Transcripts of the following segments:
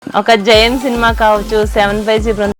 ఒక జయం సినిమా కావచ్చు, 7/G బృందం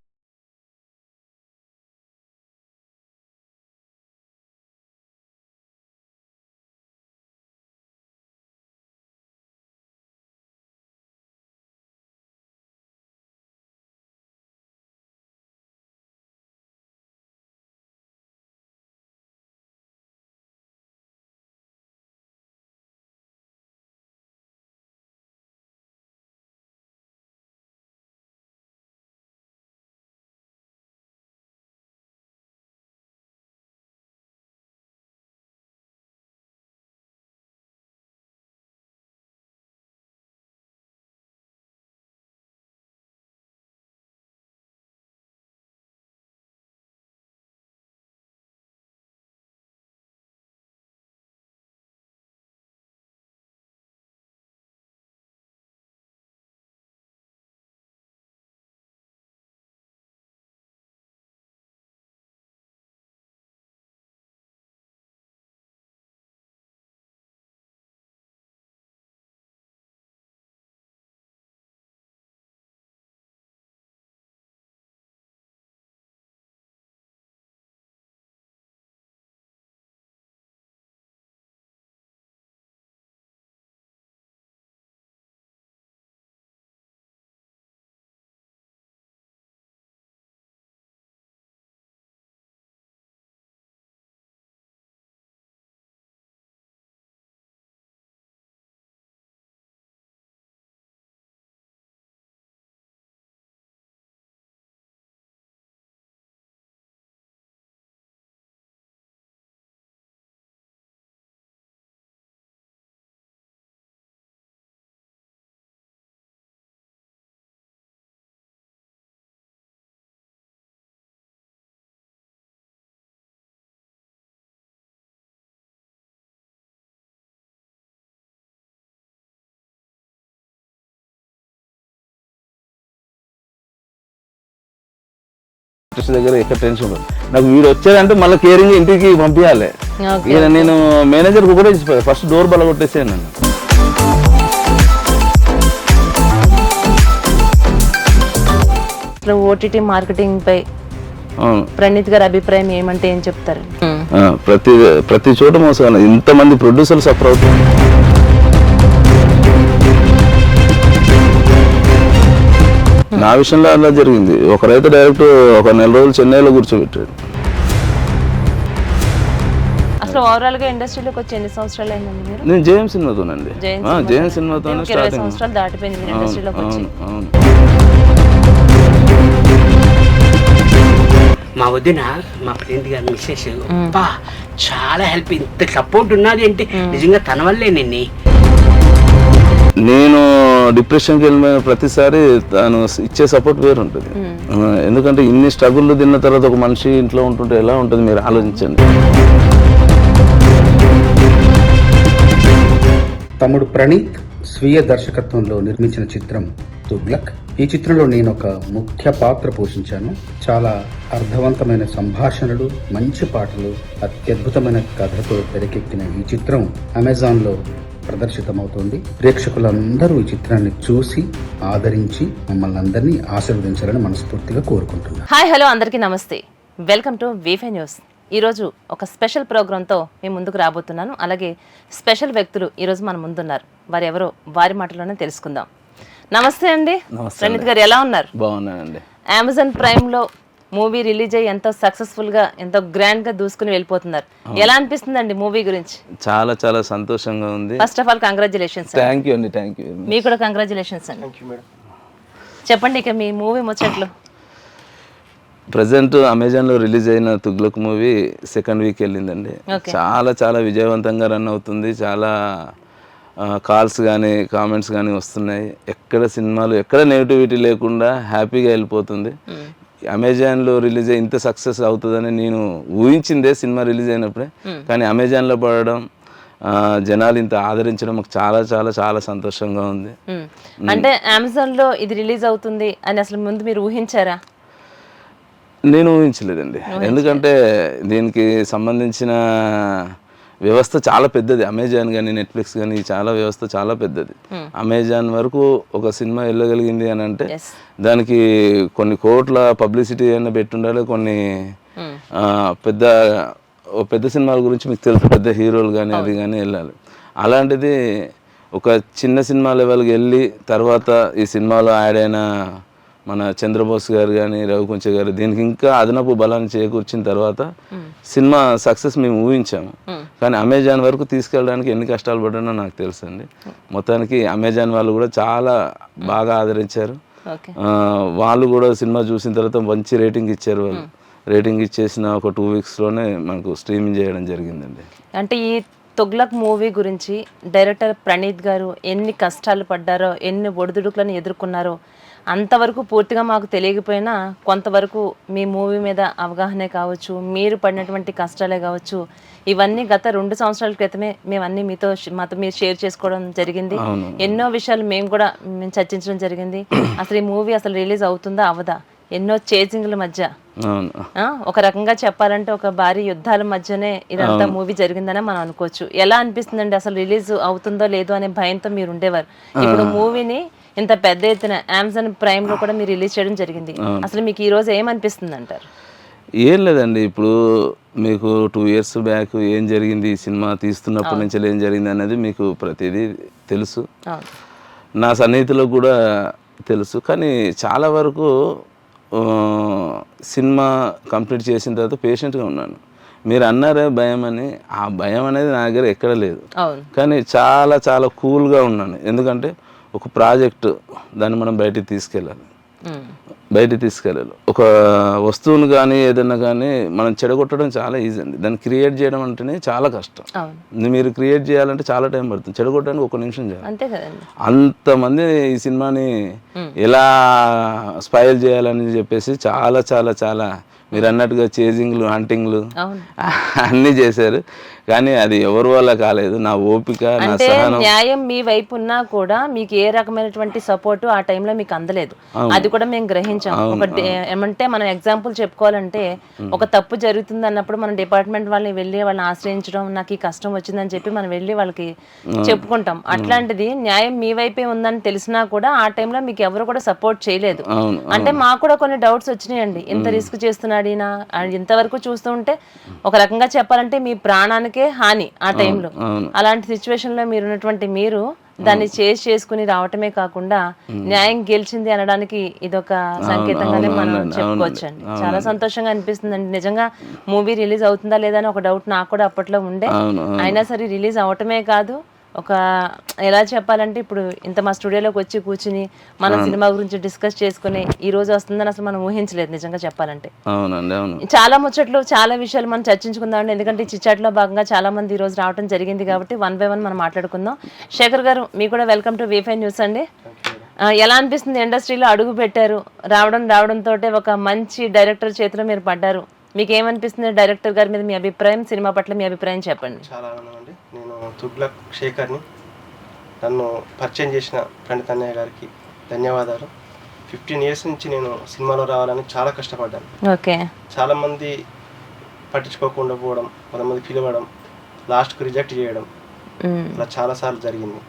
దగ్గర ఎక్కడ టెన్షన్ ఉండదు. నాకు వీడు వచ్చాడంటే మళ్ళీ కేరింగ్ ఇంటికి పంపించాలి. ఇక నేను మేనేజర్కి కూడా ఫస్ట్ డోర్ బల కొట్టేసాను. నన్ను ఓటీటీ మార్కెటింగ్ పై ప్రణీత్ గారి అభిప్రాయం ఏమంటే ఏం చెప్తారు? ప్రతి చోట మోసం, ఇంతమంది ప్రొడ్యూసర్లు సఫర్ అవుతారు. నా విషయంలో అలా జరిగింది. ఒకరైతే డైరెక్ట్ ఒక నెల రోజులు చెన్నైలో కూర్చోబెట్టాడు. అసలు ఓవరాల్ గా ఇండస్ట్రీలోకి వచ్చి ఎన్ని సంవత్సరాలు అయిందండి మీరు? నేను జయం సినిమాతోనండి. జయం సినిమాతోనే 20 సంవత్సరాలు దాటిపోయింది మీరు ఇండస్ట్రీలోకి వచ్చి. మా వదిన మా ఫ్రెండ్ గారి మిస్సెస్ చాలా హెల్ప్, ఇంత సపోర్ట్ ఉన్నది అంటే నిజంగా తన వల్లే. నేను డిప్రెషన్కి వెళ్ళిన ప్రతిసారి తను ఇచ్చే సపోర్ట్ వేరు ఉంటుంది. ఎందుకంటే ఇన్ని స్ట్రగుల్ తిన్న తర్వాత ఒక మనిషి ఇంట్లో ఉంటుంటే ఎలా ఉంటుంది మీరు ఆలోచించండి. తమ్ముడు ప్రణీత్ స్వీయ దర్శకత్వంలో నిర్మించిన చిత్రం తుగ్లక్. ఈ చిత్రంలో నేను ఒక ముఖ్య పాత్ర పోషించాను. చాలా అర్థవంతమైన సంభాషణలు, మంచి పాటలు, అత్యద్భుతమైన కథతో తెరకెక్కిన ఈ చిత్రం అమెజాన్లో ప్రదర్శితమవుతోంది. ప్రేక్షకులందరూ ఈ చిత్రాన్ని చూసి ఆదరించి మమ్మల్ని అందరినీ ఆశీర్వదించాలని మనస్ఫూర్తిగా కోరుకుంటున్నాను. హాయ్ హలో అందరికీ నమస్తే, వెల్కమ్ టు V5 న్యూస్. ఈరోజు ఒక స్పెషల్ ప్రోగ్రాంతో మేము ముందుకు రాబోతున్నాను. అలాగే స్పెషల్ వ్యక్తులు ఈరోజు మన ముందున్నారు. వారు ఎవరో వారి మాటలోనే తెలుసుకుందాం. నమస్తే అండి. ప్రణీత్ గారు ఎలా ఉన్నారు? బాగున్నానండి. అమెజాన్ ప్రైమ్ లో మూవీ రిలీజ్ అయ్యి ఎంతో సక్సెస్ఫుల్ గా, ఎంతో గ్రాండ్ గా దూసుకుని వెళ్ళిపోతున్నారు. ఎలా అనిపిస్తుందండి మూవీ గురించి? చాలా చాలా సంతోషంగా ఉంది. First of all congratulations. Thank you అండి. Thank you. మీకు కూడా కంగ్రాచులేషన్స్ అండి. చెప్పండి ఇక మీ మూవీ ముచ్చట్లు. ప్రజెంట్ అమెజాన్లో రిలీజ్ అయిన తుగ్లక్ మూవీ సెకండ్ వీక్ వెళ్ళిందండి. చాలా చాలా విజయవంతంగా రన్ అవుతుంది. చాలా కాల్స్ కానీ కామెంట్స్ కానీ వస్తున్నాయి. ఎక్కడ నెగిటివిటీ లేకుండా హ్యాపీగా వెళ్ళిపోతుంది. అమెజాన్లో రిలీజ్ అయ్యి ఇంత సక్సెస్ అవుతుందని నేను ఊహించిందే సినిమా రిలీజ్ అయినప్పుడే. కానీ అమెజాన్లో పడడం, జనాలు ఇంత ఆదరించడం మాకు చాలా చాలా చాలా సంతోషంగా ఉంది. అంటే అమెజాన్లో ఇది రిలీజ్ అవుతుంది అని అసలు ముందు మీరు ఊహించారా? నేను ఊహించలేదండి. ఎందుకంటే దీనికి సంబంధించిన వ్యవస్థ చాలా పెద్దది. అమెజాన్ కానీ నెట్ఫ్లిక్స్ కానీ చాలా వ్యవస్థ చాలా పెద్దది. అమెజాన్ వరకు ఒక సినిమా వెళ్ళగలిగింది అని అంటే దానికి కొన్ని కోట్ల పబ్లిసిటీ అయినా పెట్టుండాలి. కొన్ని పెద్ద సినిమాల గురించి మీకు తెలుసు, పెద్ద హీరోలు కానీ అది కానీ వెళ్ళాలి. అలాంటిది ఒక చిన్న సినిమా లెవెల్కి వెళ్ళి తర్వాత ఈ సినిమాలో యాడ్ అయిన మన చంద్రబోస్ గారు కానీ రవికుంచ గారు దీనికి ఇంకా అదనపు బలాన్ని చేకూర్చిన తర్వాత సినిమా సక్సెస్ మేము ఊహించాము. కానీ అమెజాన్ వరకు తీసుకెళ్ళడానికి ఎన్ని కష్టాలు పడ్డానో నాకు తెలుసు అండి. మొత్తానికి అమెజాన్ వాళ్ళు కూడా చాలా బాగా ఆదరించారు. వాళ్ళు కూడా సినిమా చూసిన తర్వాత మంచి రేటింగ్ ఇచ్చారు. వాళ్ళు రేటింగ్ ఇచ్చేసిన ఒక 2 వీక్స్లోనే మనకు స్ట్రీమింగ్ చేయడం జరిగిందండి. అంటే ఈ తుగ్లక్ మూవీ గురించి డైరెక్టర్ ప్రణీత్ గారు ఎన్ని కష్టాలు పడ్డారో, ఎన్ని ఒడిదుడుకులను ఎదుర్కొన్నారో అంతవరకు పూర్తిగా మాకు తెలియకపోయినా కొంతవరకు మీ మూవీ మీద అవగాహనే కావచ్చు, మీరు పడినటువంటి కష్టాలే కావచ్చు, ఇవన్నీ గత 2 సంవత్సరాల క్రితమే మేమన్నీ మాతో మీరు షేర్ చేసుకోవడం జరిగింది. ఎన్నో విషయాలు మేము చర్చించడం జరిగింది. అసలు ఈ మూవీ అసలు రిలీజ్ అవుతుందా అవదా, ఎన్నో చేజింగ్ల మధ్య, ఒక రకంగా చెప్పాలంటే ఒక భారీ యుద్ధాల మధ్యనే ఇదంతా మూవీ జరిగిందనే మనం అనుకోవచ్చు. ఎలా అనిపిస్తుందండి అసలు రిలీజ్ అవుతుందో లేదో అనే భయంతో మీరు ఉండేవారు. ఇప్పుడు మూవీని ఇంత పెద్ద ఎత్తున అమెజాన్ ప్రైమ్ లో కూడా మీరు రిలీజ్ చేయడం జరిగింది. అసలు మీకు ఈ రోజు ఏమనిపిస్తుంది అంటారు? ఏం లేదండి, ఇప్పుడు మీకు 2 years బ్యాక్ ఏం జరిగింది, ఈ సినిమా తీస్తున్నప్పటి నుంచి ఏం జరిగింది అనేది మీకు ప్రతిదీ తెలుసు, నా సన్నిహితులకు కూడా తెలుసు. కానీ చాలా వరకు సినిమా కంప్లీట్ చేసిన తర్వాత పేషెంట్గా ఉన్నాను. మీరు అన్నారే భయం అని, ఆ భయం అనేది నా దగ్గర ఎక్కడ లేదు. కానీ చాలా చాలా కూల్గా ఉన్నాను. ఎందుకంటే ఒక ప్రాజెక్టు దాన్ని మనం బయటికి తీసుకెళ్ళాలి. ఒక వస్తువును కానీ ఏదన్నా కానీ మనం చెడగొట్టడం చాలా ఈజీ అండి. దాన్ని క్రియేట్ చేయడం అంటేనే చాలా కష్టం. మీరు క్రియేట్ చేయాలంటే చాలా టైం పడుతుంది, చెడగొట్టడానికి 1 నిమిషం చేయాలి. అంతమంది ఈ సినిమాని ఎలా స్పాయిల్ చేయాలని చెప్పేసి చాలా చాలా చాలా మీరు అన్నట్టుగా చేజింగ్లు, హంటింగ్లు అన్నీ చేశారు. కానీ అది ఎవరి వల్ల కాలేదు, నా ఓపిక, నా సహనం. న్యాయం మీ వైపు ఉన్నా కూడా మీకు ఏ రకమైనటువంటి సపోర్ట్ ఆ టైంలో మీకు అందలేదు. అది కూడా మేము గ్రహించాం. ఏమంటే మనం ఎగ్జాంపుల్ చెప్పుకోవాలంటే ఒక తప్పు జరుగుతుంది అన్నప్పుడు మనం డిపార్ట్మెంట్ వాళ్ళని వెళ్ళి వాళ్ళని ఆశ్రయించడం, నాకు ఈ కష్టం వచ్చిందని చెప్పి మనం వెళ్ళి వాళ్ళకి చెప్పుకుంటాం. అట్లాంటిది న్యాయం మీ వైపే ఉందని తెలిసినా కూడా ఆ టైంలో మీకు ఎవరు కూడా సపోర్ట్ చేయలేదు. అంటే మాకు కూడా కొన్ని డౌట్స్ వచ్చినాయండి. ఇంత రిస్క్ చేస్తున్నాడు ఈయన, ఇంతవరకు చూస్తూ ఉంటే ఒక రకంగా చెప్పాలంటే మీ ప్రాణానికే హాని ఆ టైంలో. అలాంటి సిచ్యువేషన్ లో మీరు దాన్ని చేసుకుని రావటమే కాకుండా న్యాయం గెలిచింది అనడానికి ఇదొక సంకేతంగానే మనం చెప్పుకోవచ్చండి. చాలా సంతోషంగా అనిపిస్తుందండి. నిజంగా మూవీ రిలీజ్ అవుతుందా లేదా అని ఒక డౌట్ నాకు కూడా అప్పట్లో ఉండే. అయినా సరే రిలీజ్ అవటమే కాదు, ఒక ఎలా చెప్పాలంటే ఇప్పుడు ఇంత మా స్టూడియోలోకి వచ్చి కూర్చుని మన సినిమా గురించి డిస్కస్ చేసుకుని ఈ రోజు వస్తుందని అసలు మనం ఊహించలేదు నిజంగా చెప్పాలంటే. చాలా ముచ్చట్లు, చాలా విషయాలు మనం చర్చించుకుందాం. ఎందుకంటే ఈ చిచ్చాట్లో భాగంగా చాలా మంది ఈ రోజు రావడం జరిగింది కాబట్టి 1 by 1 మనం మాట్లాడుకుందాం. శేఖర్ గారు, మీకు కూడా వెల్కమ్ టు V5 న్యూస్ అండి. ఎలా అనిపిస్తుంది? ఇండస్ట్రీలో అడుగు పెట్టారు, రావడంతో ఒక మంచి డైరెక్టర్ చేతిలో మీరు పడ్డారు. మీకు ఏమనిపిస్తుంది డైరెక్టర్ గారి మీద మీ అభిప్రాయం, సినిమా పట్ల మీ అభిప్రాయం చెప్పండి. చాలా ఆనందమండి. నేను తుగ్లక్ శేఖర్ని, నన్ను పరిచయం చేసిన ప్రణీత్ అన్నయ్య గారికి ధన్యవాదాలు. 15 years నుంచి నేను సినిమాలో రావాలని చాలా కష్టపడ్డాను. ఓకే. చాలామంది పట్టించుకోకుండా పోవడం, కొంతమంది పిలవడం, లాస్ట్కు రిజెక్ట్ చేయడం, ఇలా చాలాసార్లు జరిగింది.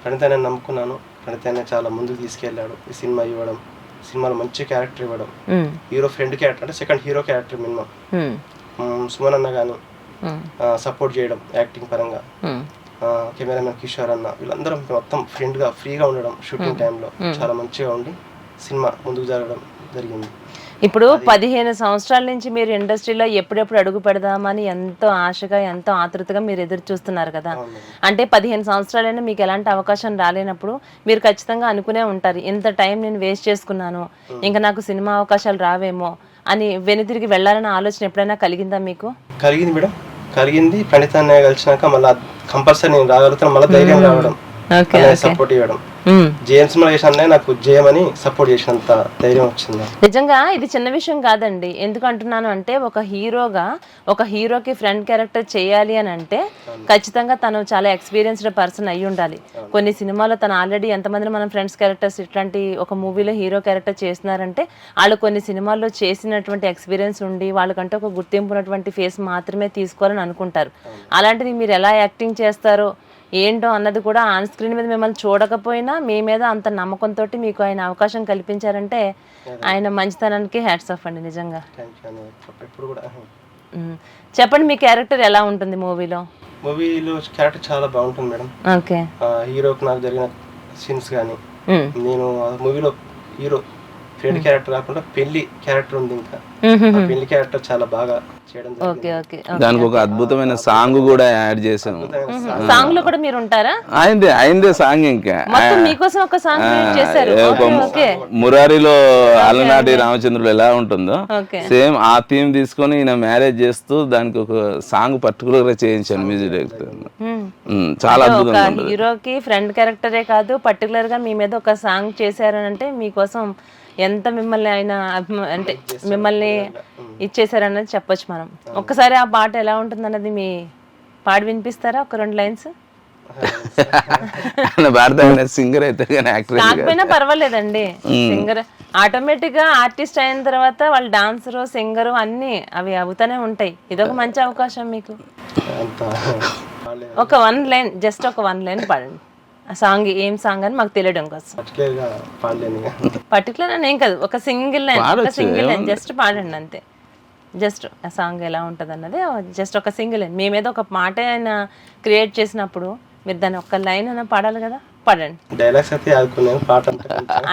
ప్రణీత్ అన్నయ్య నమ్ముకున్నాను. ప్రణీత్ అన్నయ్య చాలా ముందుకు తీసుకెళ్ళాడు. ఈ సినిమా ఇవ్వడం, సినిమాలో మంచి క్యారెక్టర్ ఇవ్వడం, హీరో ఫ్రెండ్ క్యారెక్టర్ అంటే second hero character minimum. Suman అన్న కానీ సపోర్ట్ చేయడం యాక్టింగ్ పరంగా, కెమెరామెన్ కిషోర్ అన్న, వీళ్ళందరం మొత్తం ఫ్రెండ్గా ఫ్రీగా ఉండడం షూటింగ్ టైంలో చాలా మంచిగా ఉండి సినిమా ముందుకు జరగడం జరిగింది. ఇప్పుడు 15 సంవత్సరాల నుంచి మీరు ఇండస్ట్రీలో ఎప్పుడెప్పుడు అడుగు పెడదామని ఎంతో ఆశగా, ఎంతో ఆతృతగా మీరు ఎదురు చూస్తున్నారు కదా. అంటే 15 సంవత్సరాలైనా మీకు ఎలాంటి అవకాశం రాలేనప్పుడు మీరు ఖచ్చితంగా అనుకునే ఉంటారు, ఇంత టైం నేను వేస్ట్ చేసుకున్నాను, ఇంకా నాకు సినిమా అవకాశాలు రావేమో అని వెనుతిరిగి వెళ్ళాలన్న ఆలోచన ఎప్పుడైనా కలిగిందా మీకు? కలిగింది మేడం, కలిగింది. ప్రణీత్ అన్నయ్య కలిసినాక మళ్ళీ కంపల్సరీ నేను రాగలుగుతాను, మళ్ళీ ధైర్యం రావడం, ఓకే సపోర్ట్ ఇవ్వడం. జేమ్స్ మలేష్ అన్నయ్య నాకు జేయమని సపోర్ట్ చేసినంత ధైర్యం వచ్చింది. నిజంగా ఇది చిన్న విషయం కాదండి. ఎందుకు అంటున్నాను అంటే ఒక హీరోకి ఫ్రెండ్ క్యారెక్టర్ చేయాలి అని అంటే ఖచ్చితంగా తను చాలా ఎక్స్పీరియన్స్డ్ పర్సన్ అయి ఉండాలి. కొన్ని సినిమాలో తను ఆల్రెడీ ఎంతమంది మనం ఫ్రెండ్స్ క్యారెక్టర్స్ ఇట్లాంటి ఒక మూవీలో హీరో క్యారెక్టర్ చేస్తున్నారంటే వాళ్ళు కొన్ని సినిమాల్లో చేసినటువంటి ఎక్స్పీరియన్స్ ఉండి వాళ్ళకంటే ఒక గుర్తింపు ఉన్నటువంటి ఫేస్ మాత్రమే తీసుకోవాలని అనుకుంటారు. అలాంటిది మీరు ఎలా యాక్టింగ్ చేస్తారో ఏంటో అన్నది కూడా ఆన్ స్క్రీన్ మీద మిమ్మల్ని చూడకపోయినా మీ మీద అంత నమ్మకంతో మీకు ఆయన అవకాశం కల్పించారంటే ఆయన మంచితనానికి హ్యాట్స్ ఆఫ్ అండి నిజంగా. చెప్పండి మీ క్యారెక్టర్ ఎలా ఉంటుంది మూవీలో క్యారెక్టర్ చాలా బాగుంటుంది మేడం. ఓకే. హీరోకి నాకు జరిగిన సీన్స్ కానీ నేను మూవీలో హీరో ఫ్రెండ్ క్యారెక్టర్ కాకుండా పెళ్లి క్యారెక్టర్ ఉంది. ఇంకా పెళ్లి క్యారెక్టర్ చాలా బాగా చేయడం జరిగింది. దానికి ఒక అద్భుతమైన సాంగ్ కూడా యాడ్ చేసాము. సాంగ్ లో కూడా మీరు ఉంటారా? అయిందే సాంగ్. ఇంకా మీకోసం ఒక సాంగ్ చేశారు. మురారిలో అలనాటి రామచంద్రుడు ఎలా ఉంటుందో సేమ్ ఆ థీమ్ తీసుకొని ఈయన మ్యారేజ్ చేస్తూ దానికి ఒక సాంగ్ పర్టికులర్ గా చేయించాను మ్యూజిక్ డైరెక్టర్. చాలా అద్భుతంగా ఉంటుంది. హీరోకి ఫ్రెండ్ క్యారెక్టరే కాదు పర్టికులర్ గా మీ మీద ఒక సాంగ్ చేశారనంటే మీకోసం ఎంత మిమ్మల్ని ఆయన అంటే మిమ్మల్ని ఇచ్చేసారన్నది చెప్పొచ్చు మనం. ఒక్కసారి ఆ పాట ఎలా ఉంటుంది అన్నది మీ పాడి వినిపిస్తారా? ఒక 2 లైన్స్. సింగర్ అయితే కాకపోయినా పర్వాలేదండి. సింగర్ ఆటోమేటిక్ గా ఆర్టిస్ట్ అయిన తర్వాత వాళ్ళు డాన్సరు సింగరు అన్ని అవి అవుతానే ఉంటాయి. ఇదొక మంచి అవకాశం మీకు. ఒక 1 లైన్ జస్ట్ ఒక 1 లైన్ పాడండి. ఆ సాంగ్ ఏం సాంగ్ అని మాకు తెలియడం కోసం. పర్టికులర్ అని ఏం కాదు, ఒక సింగిల్ లైన్ జస్ట్ పాడండి అంతే. జస్ట్ ఆ సాంగ్ ఎలా ఉంటుంది అన్నది జస్ట్ ఒక సింగిల్ లైన్. మీ మీద ఒక మాట ఆయన క్రియేట్ చేసినప్పుడు మీరు దాన్ని ఒక్క లైన్ అయినా పాడాలి కదా, పాడండి. డైలాగ్స్ అయితే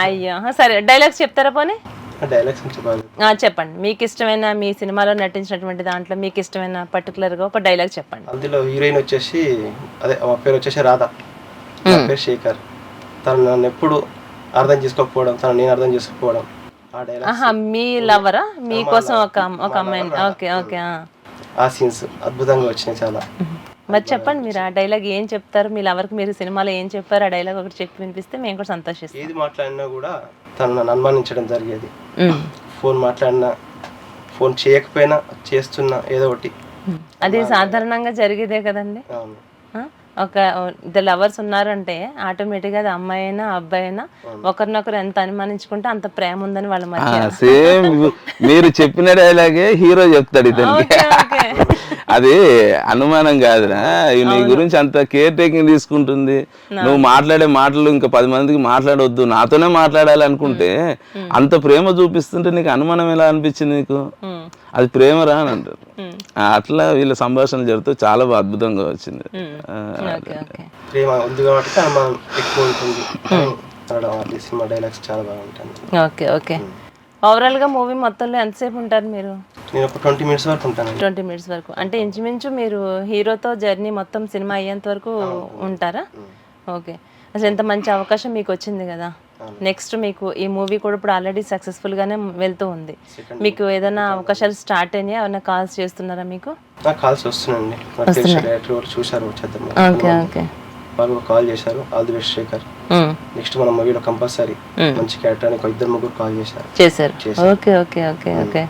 అయ్యో సరే, డైలాగ్స్ చెప్తారా పోనీ? చెప్పండి. మీకు ఇష్టమైన మీ సినిమాలో నటించినటువంటి దాంట్లో మీకు ఇష్టమైన పర్టికులర్ గా ఒక డైలాగ్ చెప్పండి. అందులో హీరోయిన్ వచ్చేసి అదే మా పేరు వచ్చేసి రాధా, నా పేరు శేఖర్. తను నన్ను ఎప్పుడు అర్థం చేసుకోకపోవడం, తను నేను అర్థం చేసుకోకపోవడం. మీ లవరా మీకోసం ఒక అమ్మాయి? Okay okay. ఆ సీన్స్ అద్భుతంగా వచ్చినాయి చాలా. మరి చెప్పండి మీరు ఆ డైలాగ్ ఏం చెప్తారు మీ లవర్కి? మీరు సినిమాలో ఏం చెప్పారు? ఆ డైలాగ్ ఒకటి చెప్పి వినిపిస్తే మేము కూడా సంతోషిస్తాం. ఏది మాట్లాడినా కూడా తను నన్ను అనుమానించడం జరిగేది. ఫోన్ మాట్లాడినా, ఫోన్ చేయకపోయినా, చేస్తున్నా ఏదో ఒకటి. అది సాధారణంగా జరిగేదే కదండి. ఒక ఇద్దరు లవర్స్ ఉన్నారంటే ఆటోమేటిక్ గా అది అమ్మాయి అయినా అబ్బాయి అయినా ఒకరినొకరు ఎంత అనుమానించుకుంటే అంత ప్రేమ ఉందని వాళ్ళ మధ్య. సేమ్ మీరు చెప్పిన డైలాగే హీరో చెప్తాడు ఇతనికి. అది అనుమానం కాదురా, నీ గురించి అంత కేర్ టేకింగ్ తీసుకుంటుంది. నువ్వు మాట్లాడే మాటలు ఇంకా 10 మందికి మాట్లాడవద్దు, నాతోనే మాట్లాడాలి అనుకుంటే అంత ప్రేమ చూపిస్తుంటే నీకు అనుమానం ఎలా అనిపించింది నీకు? అది ప్రేమరా అని అంటారు. అట్లా వీళ్ళ సంభాషణ జరుగుతూ చాలా అద్భుతంగా వచ్చింది. ప్రేమ ఉంది కాబట్టి అనుమానం ఎక్కువ ఉంటుంది. సినిమా డైలాగ్స్ చాలా బాగుంటుంది. Okay okay. ఓవరాల్ గా మూవీ మొత్తంలో ఎంతసేపు ఉంటారు మీరు? నేను ఒక 20 మినిట్స్ వరకు ఉంటాను. 20 మినిట్స్ వరకు అంటే ఇంచుమించు మీరు హీరోతో జర్నీ మొత్తం సినిమా అయ్యేంత వరకు ఉంటారా? ఓకే. అసలు ఎంత మంచి అవకాశం మీకు వచ్చింది కదా. నెక్స్ట్ మీకు ఈ మూవీ కూడా ఇప్పుడు ఆల్రెడీ సక్సెస్ఫుల్ గానే వెళ్తూ ఉంది. మీకు ఏదైనా అవకాశాలు స్టార్ట్ అయినాయి? ఏమైనా కాల్స్ చేస్తున్నారా మీకు? కాల్స్ వస్తున్నాయండి. చూసారు ఓకే ఓకే. వాళ్ళు కాల్ చేశారు, all the best Shekhar, next మన మూవీలో కంపల్సరీ మంచి క్యారెక్టర్ అని 2-3 కాల్ చేశారు. Okay okay okay okay.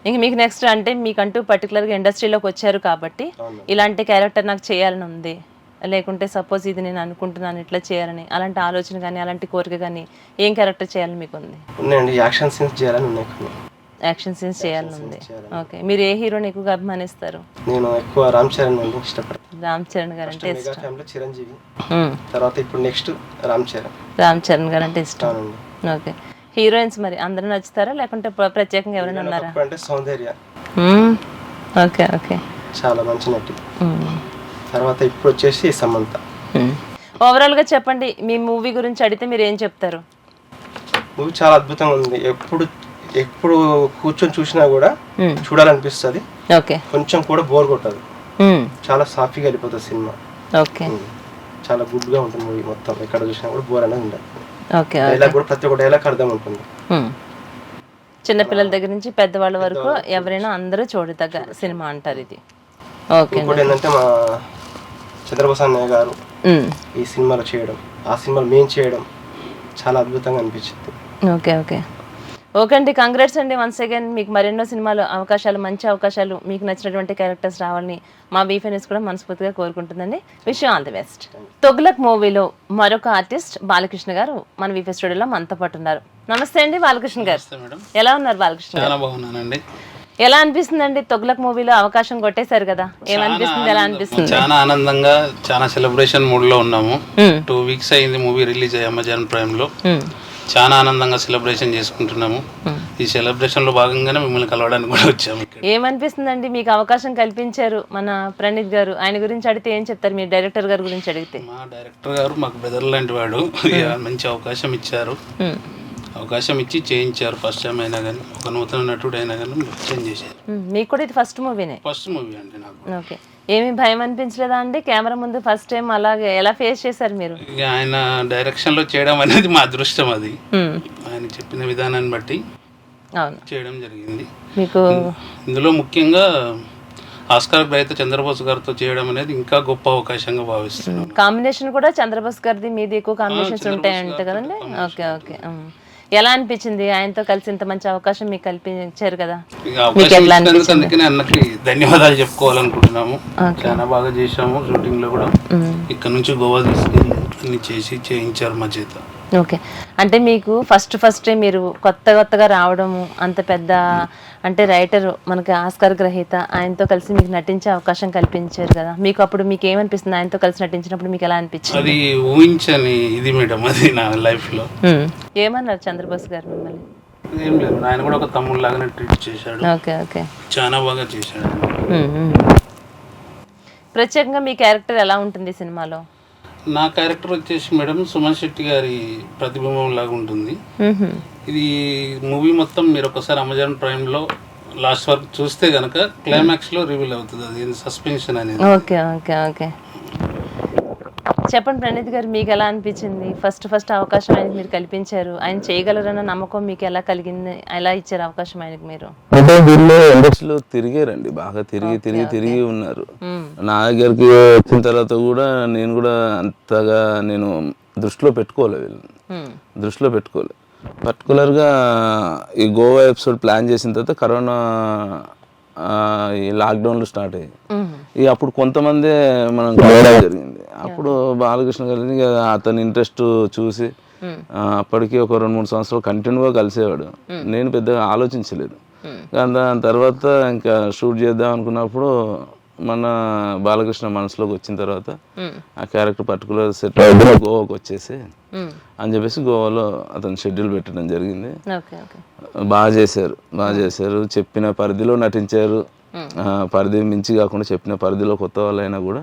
ఇంక మీకు నెక్స్ట్ అంటే మీకంటూ పర్టికులర్గా ఇండస్ట్రీలోకి వచ్చారు కాబట్టి ఇలాంటి క్యారెక్టర్ నాకు చేయాలని ఉంది, లేకుంటే సపోజ్ ఇది నేను అనుకుంటున్నాను ఇట్లా చేయాలని అలాంటి ఆలోచన కానీ అలాంటి కోరిక కానీ ఏం క్యారెక్టర్ చేయాలని మీకు ఉంది? ఉన్నాయండి, యాక్షన్ సీన్స్ చేయాలని ఉన్నాయి. యాక్షన్ సీన్స్ చేయాలని ఉంది. ఓకే. మీరు ఏ హీరోని ఎక్కువగా అభిమానిస్తారు? నేను ఎక్కువ రామ్ చరణ్ గారిని ఇష్టపడతాను. రామ్ చరణ్ గారు అంటే ఇష్టం. చిరంజీవి తర్వాత ఇప్పుడు నెక్స్ట్ రామ్ చరణ్ గారు అంటే ఇష్టం. ఓకే. హీరోయిన్స్ మరి అందరూ నచ్చుతారా లేకుంటే ప్రత్యేకంగా ఎవరైనా ఉన్నారా? అంటే సౌందర్య. Okay okay. చాలా మంచి నటి. తర్వాత ఇప్పుడు వచ్చేసి సమంత. ఓవరాల్ గా చెప్పండి, మీ మూవీ గురించి అడిగితే మీరు ఏం చెప్తారు? మూవీ చాలా అద్భుతంగా ఉంది. ఎప్పుడు కూర్చొని చూసినా కూడా చూడాలనిపిస్తుంది. ఓకే. కొంచెం కూడా బోర్ కొట్టదు. చాలా సాఫీగా వెళ్ళిపోతుంది సినిమా. ఓకే. చాలా గుడ్ గా ఉంటుంది మూవీ మొత్తం. ఎక్కడ చూసినా కూడా బోర్ అనేది ఉండదు. ఓకే. డైలాగ్ కూడా ప్రతి ఒక్క డైలాగ్ అర్థం ఉంటుంది. చిన్నపిల్లల దగ్గర నుంచి పెద్దవాళ్ళ వరకు ఎవరైనా అందరూ చూడదగ్గ సినిమా అంటారు ఇది. ఓకే. ఇంకోటి ఏంటంటే మా చంద్రబాబు అన్నయ్య గారు ఈ సినిమాలో చేయడం, ఆ సినిమాలో మేము చేయడం చాలా అద్భుతంగా అనిపించింది. ఓకే ఓకే ఓకే అండి, కంగ్రాట్స్ అండి వన్స్ అగైన్. మీకు మరెన్నో సినిమాలు అవకాశాలు, మంచి అవకాశాలు, మీకు నచ్చినటువంటి క్యారెక్టర్స్ రావాలని మా వీఫెన్స్ కూడా మనస్ఫూర్తిగా కోరుకుంటుందండి. Wish you all the best. Tughlaq మూవీలో మరొక ఆర్టిస్ట్ బాలకృష్ణ గారు మన వీఫెస్ స్టూడియోలో మనతో పాటు ఉన్నారు. నమస్తే అండి బాలకృష్ణ గారు, ఎలా ఉన్నారు బాలకృష్ణ గారు? చాలా బాగున్నానండి. ఎలా అనిపిస్తుందండి తొగ్లక్ మూవీలో అవకాశం కొట్టేశారు కదా, ఏమనిపిస్తుంది, ఎలా అనిపిస్తుంది? చాలా ఆనందంగా, చాలా సెలబ్రేషన్ మూడ్ లో ఉన్నాము. 2 వీక్స్ అయింది మూవీ రిలీజ్ అయ్యి అమెజాన్ ప్రైమ్ లో. చాలా ఆనందంగా సెలబ్రేషన్ చేసుకుంటున్నాము. ఈ సెలబ్రేషన్ లో భాగంగానే మిమ్మల్ని కలవడానికి కూడా వచ్చాము. ఏమనిపిస్తుందండి, మీకు అవకాశం కల్పించారు మన ప్రణీత్ గారు, ఆయన గురించి అడిగితే ఏం చెప్తారు? మీ డైరెక్టర్ గారి గురించి అడిగితే? మా డైరెక్టర్ గారు మాకు బ్రదర్ లాంటి వాడు. మంచి అవకాశం ఇచ్చారు, అవకాశం ఇచ్చి చేయించారు. ఫస్ట్ టైం అయినా కానీ, ఒక నూతన నటుడు అయినా కానీ చేంజ్ చేశారు. మీకు కూడా ఇది ఫస్ట్ మూవీనే? ఫస్ట్ మూవీ అండి నాకు. ఓకే, ఏమి భయం అనిపించలేదా అండి కెమెరా ముందు ఫస్ట్ టైం? అలాగే ఎలా ఫేస్ చేశారు మీరు? ఇక ఆయన డైరెక్షన్ లో చేయడం అనేది మా అదృష్టం. అది ఆయన చెప్పిన విధానాన్ని బట్టి అవును చేయడం జరిగింది. మీకు ఇందులో ముఖ్యంగా ఆస్కార్ గ్రహీత చంద్రబోస్ గారితో చేయడం అనేది ఇంకా గొప్ప అవకాశంగా భావిస్తున్నాను. కాంబినేషన్ కూడా చంద్రబోస్ గారిది మీది ఎక్కువ కాంబినేషన్స్ ఉంటాయంట కదండి? ఓకే ఓకే, ఎలా అనిపించింది ఆయనతో కలిసి ఇంత మంచి అవకాశం మీకు కల్పించారు కదా? అందుకని అన్నకి ధన్యవాదాలు చెప్పుకోవాలనుకుంటున్నాము. చాలా బాగా చేశాము షూటింగ్ లో కూడా. ఇక్కడ నుంచి గోవా తీసుకెళ్ళి అన్ని చేసి చేయించారు మా చేత. ఓకే, అంటే మీకు ఫస్ట్ మీరు కొత్తగా రావడము, అంత పెద్ద అంటే రైటర్ మనకి ఆస్కార్ గ్రహీత, ఆయనతో కలిసి మీకు నటించే అవకాశం కల్పించారు కదా, మీకు అప్పుడు మీకు ఏమనిపిస్తుంది ఆయనతో కలిసి నటించినప్పుడు? మీకు ఎలా అనిపించింది? అది ఊహించని ఇది మేడం, అది నా లైఫ్ లో. ఏమన్నారు చంద్రబోస్ గారు మిమ్మల్ని? ఏం లేదు, ఆయన కూడా ఒక తమ్ముడు లాగానే ట్రీట్ చేశాడు. ఓకే ఓకే, చాలా బాగా చేశాడు. ప్రత్యేకంగా మీ క్యారెక్టర్ ఎలా ఉంటుంది సినిమాలో? నా క్యారెక్టర్ వచ్చేసి మేడం సుమన్ శెట్టి గారి ప్రతిబింబం లాగా ఉంటుంది. ఇది మూవీ మొత్తం మీరు ఒకసారి అమెజాన్ ప్రైమ్ లో లాస్ట్ వరకు చూస్తే గనక క్లైమాక్స్ లో రివీల్ అవుతుంది. అది సస్పెన్షన్ అనేది. ఓకే ఓకే ఓకే, చెప్పండి ప్రణీత్ గారు, మీకు ఎలా అనిపించింది? ఫస్ట్ అవకాశం ఆయనకి మీరు కల్పించారు, ఆయన చేయగలరన్న నమ్మకం మీకు ఎలా కలిగింది? ఎలా ఇచ్చారు అవకాశం ఆయనకి మీరు? అంటే వీళ్ళు ఇండస్ట్రీలో తిరిగారండి, బాగా తిరిగి ఉన్నారు. నా దగ్గరికి వచ్చిన తర్వాత కూడా నేను కూడా అంతగా నేను దృష్టిలో పెట్టుకోలేదు, వీళ్ళని పర్టికులర్గా ఈ గోవా ఎపిసోడ్ ప్లాన్ చేసిన తర్వాత కరోనా ఈ లాక్డౌన్లో స్టార్ట్ అయ్యి ఇక అప్పుడు కొంతమంది మనం కలవడం జరిగింది. అప్పుడు బాలకృష్ణ గారిని అతని ఇంట్రెస్ట్ చూసి అప్పటికి ఒక 2-3 సంవత్సరాలు కంటిన్యూగా కలిసేవాడు. నేను పెద్దగా ఆలోచించలేదు. దాని తర్వాత ఇంకా షూట్ చేద్దాం అనుకున్నప్పుడు మన బాలకృష్ణ మనసులోకి వచ్చిన తర్వాత ఆ క్యారెక్టర్ పర్టికులర్ సెట్ గోవాకి వచ్చేసి అని చెప్పేసి గోవాలో అతను షెడ్యూల్ పెట్టడం జరిగింది. బాగా చేశారు, చెప్పిన పరిధిలో నటించారు. పరిధి మించి కాకుండా చెప్పిన పరిధిలో కొత్త వాళ్ళైనా కూడా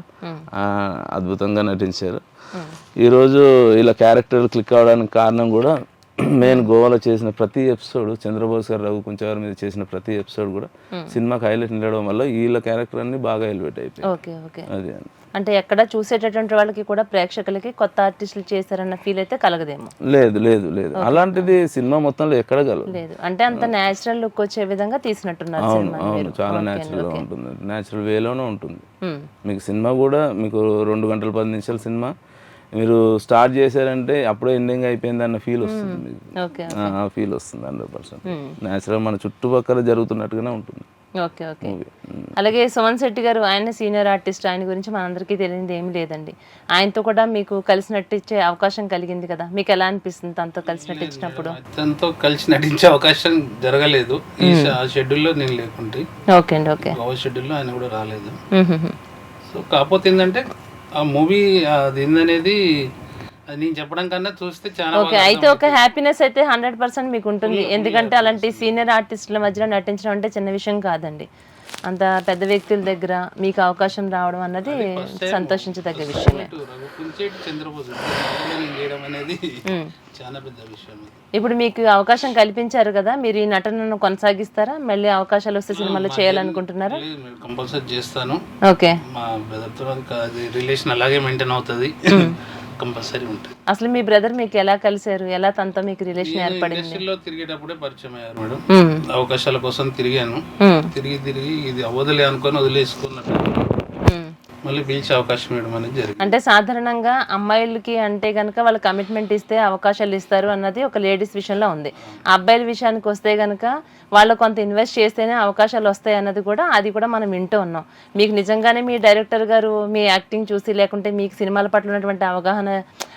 అద్భుతంగా నటించారు. ఈరోజు ఇలా క్యారెక్టర్ క్లిక్ అవడానికి కారణం కూడా మెయిన్ గోవాలో చేసిన ప్రతి ఎపిసోడ్, చంద్రబోస్ గారు రఘుకుంచ గారి మీద చేసిన ప్రతి ఎపిసోడ్ కూడా సినిమాకి హైలైట్ నిలవడం వల్ల వీళ్ళ క్యారెక్టర్ అన్ని బాగా ఎలివేట్ అయిపోయి. అది అంటే ఎక్కడ చూసేటటువంటి వాళ్ళకి కూడా ప్రేక్షకులకి కొత్త ఆర్టిస్టులు చేశారన్న ఫీల్ అయితే కలగదేమో? లేదు, అలాంటిది సినిమా మొత్తంలో ఎక్కడ లేదు. అంటే అంత నేచురల్ లుక్ వచ్చే విధంగా తీసినట్టున్నారు. అవును, చాలా నేచురల్ గా ఉంటుంది, నేచురల్ వేలోనే ఉంటుంది. మీకు సినిమా కూడా మీకు 2 గంటల 10 నిమిషాల సినిమా మీరు స్టార్ట్ చేశారంటే అప్పుడే ఎండింగ్ అయిపోయింది అన్న ఫీల్ వస్తుంది మీకు. ఆ ఫీల్ వస్తుంది 100%. నేచురల్ మన చుట్టుపక్కల జరుగుతున్నట్టుగానే ఉంటుంది. ఓకే ఓకే, అలాగే సుమన్ శెట్టి గారు, ఆయన సీనియర్ ఆర్టిస్ట్, ఆయన గురించి మనందరికీ తెలియదు ఏమి లేదండి. ఆయనతో కూడా మీకు కలిసి నటించే అవకాశం కలిగింది కదా, మీకు ఎలా అనిపిస్తుంది తనతో కలిసి నటించినప్పుడు? తనతో కలిసి నటించే అవకాశం జరగలేదు, ఈ షెడ్యూల్లో నేను లేకుంటే. ఓకే అండి, ఓకే, షెడ్యూల్లో ఆయన కూడా రాలేదు. సో కాకపోతే ఏంటంటే ఆ మూవీ అది ఏందనేది నేను చెప్పడం కన్నా చూస్తే చాలా. ఓకే, అయితే ఒక హ్యాపీనెస్ అయితే 100% మీకు ఉంటుంది. ఎందుకంటే అలాంటి సీనియర్ ఆర్టిస్టుల మధ్యలో నటించడం అంటే చిన్న విషయం కాదండి. అంత పెద్ద వ్యక్తుల దగ్గర మీకు అవకాశం రావడం అన్నది సంతోషించదగ్గ విషయమే. ఇప్పుడు మీకు అవకాశం కల్పించారు కదా, మీరు ఈ నటనను కొనసాగిస్తారా? మళ్ళీ అవకాశాలు వస్తే సినిమాలో చేయాలనుకుంటున్నారా? కంపల్సరీ చేస్తాను. ఓకే, మా బ్రదర్తో రిలేషన్ అలాగే మెయింటైన్ అవుతుంది, కంపల్సరీ ఉంటుంది. అసలు మీ బ్రదర్ మీకు ఎలా కలిసారు, ఎలా తనతో మీకు రిలేషన్ ఏర్పడింది? ఇండస్ట్రీలో తిరిగేటప్పుడే పరిచయం అయ్యారు మేడం. అవకాశాల కోసం తిరిగాను, తిరిగి ఇది అవ్వదులే అనుకొని వదిలేసుకున్నట్టు మళ్ళీ పిలిచే అవకాశం ఇవ్వడం అనేది జరిగింది. అంటే సాధారణంగా అమ్మాయిలకి అంటే కనుక వాళ్ళు కమిట్మెంట్ ఇస్తే అవకాశాలు ఇస్తారు అన్నది ఒక లేడీస్ విషయంలో ఉంది. అబ్బాయిల విషయానికి వస్తే కనుక వాళ్ళు కొంత ఇన్వెస్ట్ చేస్తేనే అవకాశాలు వస్తాయి అన్నది కూడా అది కూడా మనం వింటూ ఉన్నాం. మీకు నిజంగానే మీ డైరెక్టర్ గారు మీ యాక్టింగ్ చూసి లేకుంటే మీకు సినిమాల పట్ల ఉన్నటువంటి అవగాహన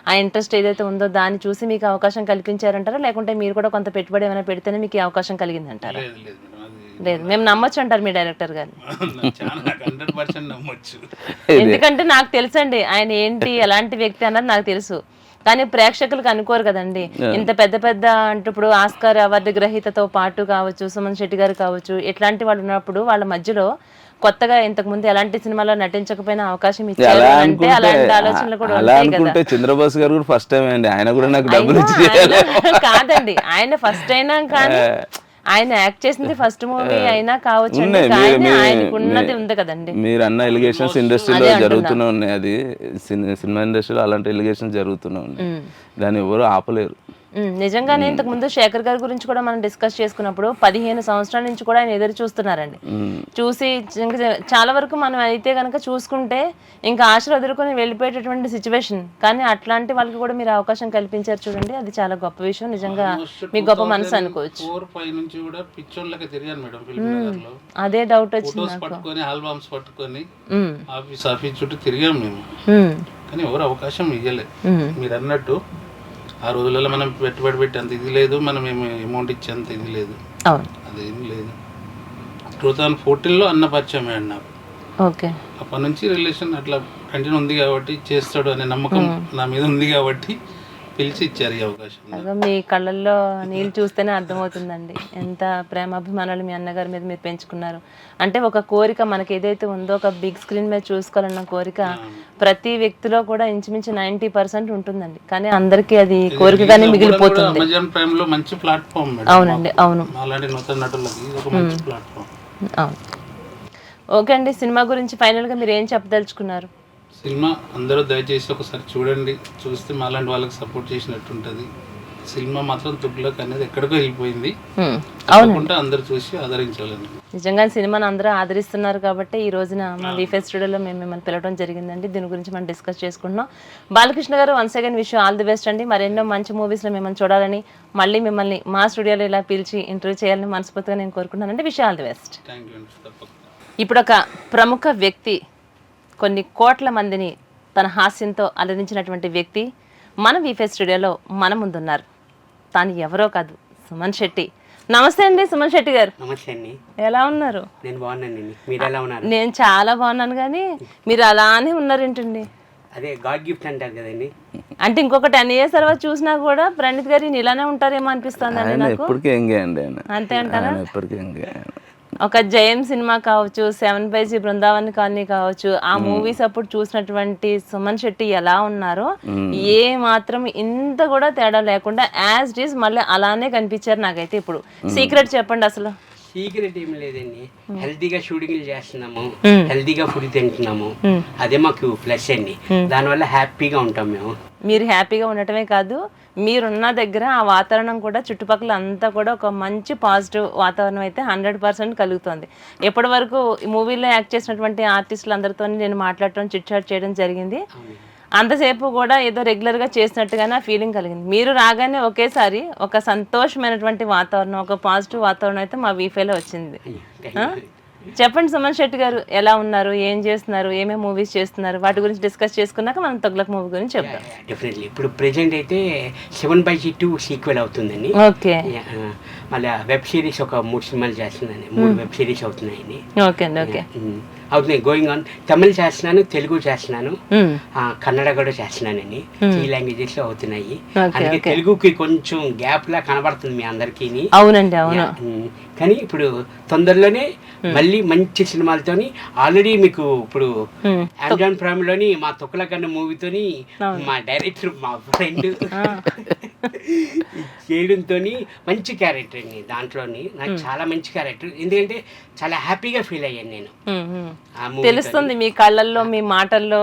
ఆ ఇంట్రెస్ట్ ఏదైతే ఉందో దాన్ని చూసి మీకు అవకాశం కల్పించారంటారా, లేకుంటే మీరు కూడా కొంత పెట్టుబడి ఏమైనా పెడితేనే మీకు ఈ అవకాశం కలిగిందంటారా? లేదు లేదు మేడం, అది లేదు, మేము నమ్మొచ్చు అంటారు మీ డైరెక్టర్ గారిని. చాలా 100% నమ్మొచ్చు. ఎందుకంటే నాకు తెలుసండి ఆయన ఏంటి ఎలాంటి వ్యక్తి అన్నది నాకు తెలుసు. కానీ ప్రేక్షకులకు అనుకోరు కదండి. ఇంత పెద్ద పెద్ద అంటే ఇప్పుడు ఆస్కార్ అవార్డు గ్రహీతతో పాటు కావచ్చు, సుమన్ శెట్టి గారు కావచ్చు, ఇట్లాంటి వాళ్ళు ఉన్నప్పుడు వాళ్ళ మధ్యలో కొత్తగా ఇంతకు ముందు ఎలాంటి సినిమాలో నటించకపోయినా అవకాశం ఇచ్చారు అంటే అలాంటి ఆలోచనలు కూడా ఉంటాయి కదా. చంద్రబాబు గారు కూడా ఫస్ట్ టైం అండి, ఆయన కూడా నాకు డబ్బులు ఇచ్చి కాదండి, ఆయన ఫస్ట్ అయినా కానీ ఆయన యాక్ట్ చేసింది ఫస్ట్ మూవీ అయినా కావచ్చు, ఆయనకు ఉన్నది ఉంది కదండి. మీరు అన్న ఎలిగేషన్స్ ఇండస్ట్రీలో జరుగుతూనే ఉన్నాయి, అది సినిమా ఇండస్ట్రీలో అలాంటి ఎలిగేషన్స్ జరుగుతూనే ఉన్నాయి, దాన్ని ఎవరు ఆపలేరు. నిజంగానే ఇంతకు ముందు శేఖర్ గారి గురించి కూడా మనం డిస్కస్ చేసుకున్నప్పుడు 15 సంవత్సరాల నుంచి కూడా ఆయన ఎదురు చూస్తున్నారండి. చూసి చాలా వరకు మనం అయితే కనుక చూసుకుంటే ఇంకా ఆశలు వదులుకొని వెళ్ళిపోయేటటువంటి సిచ్యువేషన్, కానీ అట్లాంటి వాళ్ళకి కూడా మీరు అవకాశం కల్పించారు చూడండి, అది చాలా గొప్ప విషయం. నిజంగా మీ గొప్ప మనసు అనుకోవచ్చు. 4-5 నుంచి కూడా పిచ్చోళ్ళకి తిరిగాను మేడం ఫిల్మ్ నగర్లో. అదే డౌట్ వచ్చింది ఫోటోస్ పట్టుకొని ఆల్బమ్స్ పట్టుకొని ఆఫీస్ చుట్టూ తిరిగాం మేము, కానీ ఎవరు అవకాశం ఇవ్వలే. మీరు అన్నట్టు ఆ రోజులలో మనం పెట్టుబడి పెట్టి అంత ఇది లేదు, మనం ఏమి అమౌంట్ ఇచ్చేంత ఇది లేదు, అదేం లేదు. 2014లో అన్న పరిచయం అయ్యాడు నాకు. అప్పటి నుంచి రిలేషన్ అట్లా కంటిన్యూ ఉంది కాబట్టి చేస్తాడు అనే నమ్మకం నా మీద ఉంది కాబట్టి పిలిచి ఇచ్చారు ఈ అవకాశం. మీ కళ్ళల్లో నీళ్ళు చూస్తేనే అర్థమవుతుందండి ఎంత ప్రేమాభిమానాలు మీ అన్నగారి మీద మీరు పెంచుకున్నారు. అంటే ఒక కోరిక మనకి ఏదైతే ఉందో ఒక బిగ్ స్క్రీన్ మీద చూసుకోవాలన్న కోరిక ప్రతి వ్యక్తిలో కూడా ఇంచుమించు 90% ఉంటుందండి, కానీ అందరికీ అది కోరికగానే మిగిలిపోతుంది. అమెజాన్ ప్రైమ్ లో మంచి ప్లాట్ఫామ్. అవునండి, అవును, అలాంటి నూతన నటులకి ఒక మంచి ప్లాట్ఫామ్. అవును. ఓకే అండి, సినిమా గురించి ఫైనల్ గా మీరు ఏం చెప్పదలుచుకున్నారు? సినిమా అందరూ దయచేసి ఒకసారి చూడండి, చూస్తే మాలాంటి వాళ్ళకి సపోర్ట్ చేసినట్టు ఉంటుంది. సినిమా మాత్రం తుగ్లక్ అనేది ఎక్కడికో వెళ్ళిపోయింది, అనుకుంటే అందరూ చూసి ఆదరించాలని. నిజంగా సినిమాని అందరూ ఆదరిస్తున్నారు కాబట్టి ఈ రోజున మా వీఫెస్ స్టూడియోలో మేము మిమ్మల్ని పిలవడం జరిగిందండి. దీని గురించి మనం డిస్కస్ చేసుకుంటున్నాం. బాలకృష్ణ గారు, once again wish all the best అండి. మరెన్నో మంచి మూవీస్లో మిమ్మల్ని చూడాలని, మళ్ళీ మిమ్మల్ని మా స్టూడియోలో ఇలా పిలిచి ఇంటర్వ్యూ చేయాలని మనస్ఫూర్తిగా నేను కోరుకుంటున్నానండి. Wish all the best. ఇప్పుడు ఒక ప్రముఖ వ్యక్తి, కొన్ని కోట్ల మందిని తన హాస్యంతో అలరించినటువంటి వ్యక్తి మన వీఫెస్ స్టూడియోలో మన ముందున్నారు. తాను ఎవరో కాదు, సుమన్ శెట్టి. నమస్తే అండి సుమన్ శెట్టి గారు. నమస్తే అండి, ఎలా ఉన్నారు? నేను బాగున్నానండి, మీరు ఎలా ఉన్నారు? నేను చాలా బాగున్నాను, కానీ మీరు అలానే ఉన్నారేంటండి? అదే గాడ్ గిఫ్ట్ అంటారు కదండి. అంటే ఇంకొక 10 years తర్వాత చూసినా కూడా ప్రణీత్ గారు ఇలానే ఉంటారేమో అనిపిస్తుంది అండి నాకు. అంతే అంటారా? ఒక జయం సినిమా కావచ్చు, 7 బృందావన్ కాలనీ కావచ్చు, ఆ మూవీస్ అప్పుడు చూసినటువంటి సుమన్ శెట్టి ఎలా ఉన్నారో ఏ మాత్రం ఇంత కూడా తేడా లేకుండా యాజ్ ఇట్ ఈస్ మళ్ళీ అలానే కనిపించారు నాకైతే. ఇప్పుడు సీక్రెట్ చెప్పండి అసలు. సీక్రెట్ ఏం లేదండి, హెల్తీగా షూటింగ్లు చేస్తున్నాము, హెల్తీగా ఫుడ్ తింటున్నాము, అదే మాకు ప్లస్ అండి. దానివల్ల హ్యాపీగా ఉంటాం మేము. మీరు హ్యాపీగా ఉండటమే కాదు, మీరున్న దగ్గర ఆ వాతావరణం కూడా చుట్టుపక్కల అంతా కూడా ఒక మంచి పాజిటివ్ వాతావరణం అయితే 100% కలుగుతుంది. ఎప్పటి వరకు మూవీలో యాక్ట్ చేసినటువంటి ఆర్టిస్టులు అందరితో నేను మాట్లాడటం, చిట్ చాట్ చేయడం జరిగింది. అంతసేపు కూడా ఏదో రెగ్యులర్గా చేసినట్టుగానే ఆ ఫీలింగ్ కలిగింది. మీరు రాగానే ఒకేసారి ఒక సంతోషమైనటువంటి వాతావరణం, ఒక పాజిటివ్ వాతావరణం అయితే మా వీఫేలో వచ్చింది. చెప్పండి సుమన్ శెట్టి గారు, ఎలా ఉన్నారు, ఏం చేస్తున్నారు, ఏమేమి మూవీస్ చేస్తున్నారు, వాటి గురించి డిస్కస్ చేసుకున్నాక మనం తుగ్లక్ మూవీ గురించి చెప్తాం. డెఫినెట్లీ ఇప్పుడు ప్రెజెంట్ అయితే 7/2 సీక్వెల్ అవుతుందండి. ఓకే, మళ్ళీ వెబ్ సిరీస్ ఒక 3 సినిమాలు చేస్తున్నాను, 3 వెబ్ సిరీస్ అవుతున్నాయండి. ఓకే అండి, ఓకే అవుతున్నాయి, గోయింగ్ ఆన్. తమిళ్ చేస్తున్నాను, తెలుగు చేస్తున్నాను, కన్నడ కూడా చేస్తున్నానండి. 3 లాంగ్వేజెస్ లో అవుతున్నాయి. అందుకే తెలుగుకి కొంచెం గ్యాప్ లా కనబడుతుంది మీ అందరికీ. అవునండి, అవును. కానీ ఇప్పుడు తొందరలోనే మళ్ళీ మంచి సినిమాలతోని ఆల్రెడీ మీకు ఇప్పుడు అమెజాన్ ప్రైమ్ లోని మా తొక్కలకన్న మూవీతోని మా డైరెక్టర్ మా ఫ్రెండ్ చేయడంతో మంచి క్యారెక్టర్ అండి. దాంట్లోని నాకు చాలా మంచి క్యారెక్టర్, ఎందుకంటే చాలా హ్యాపీగా ఫీల్ అయ్యాను నేను. తెలుస్తుంది మీ కళ్ళల్లో, మీ మాటల్లో.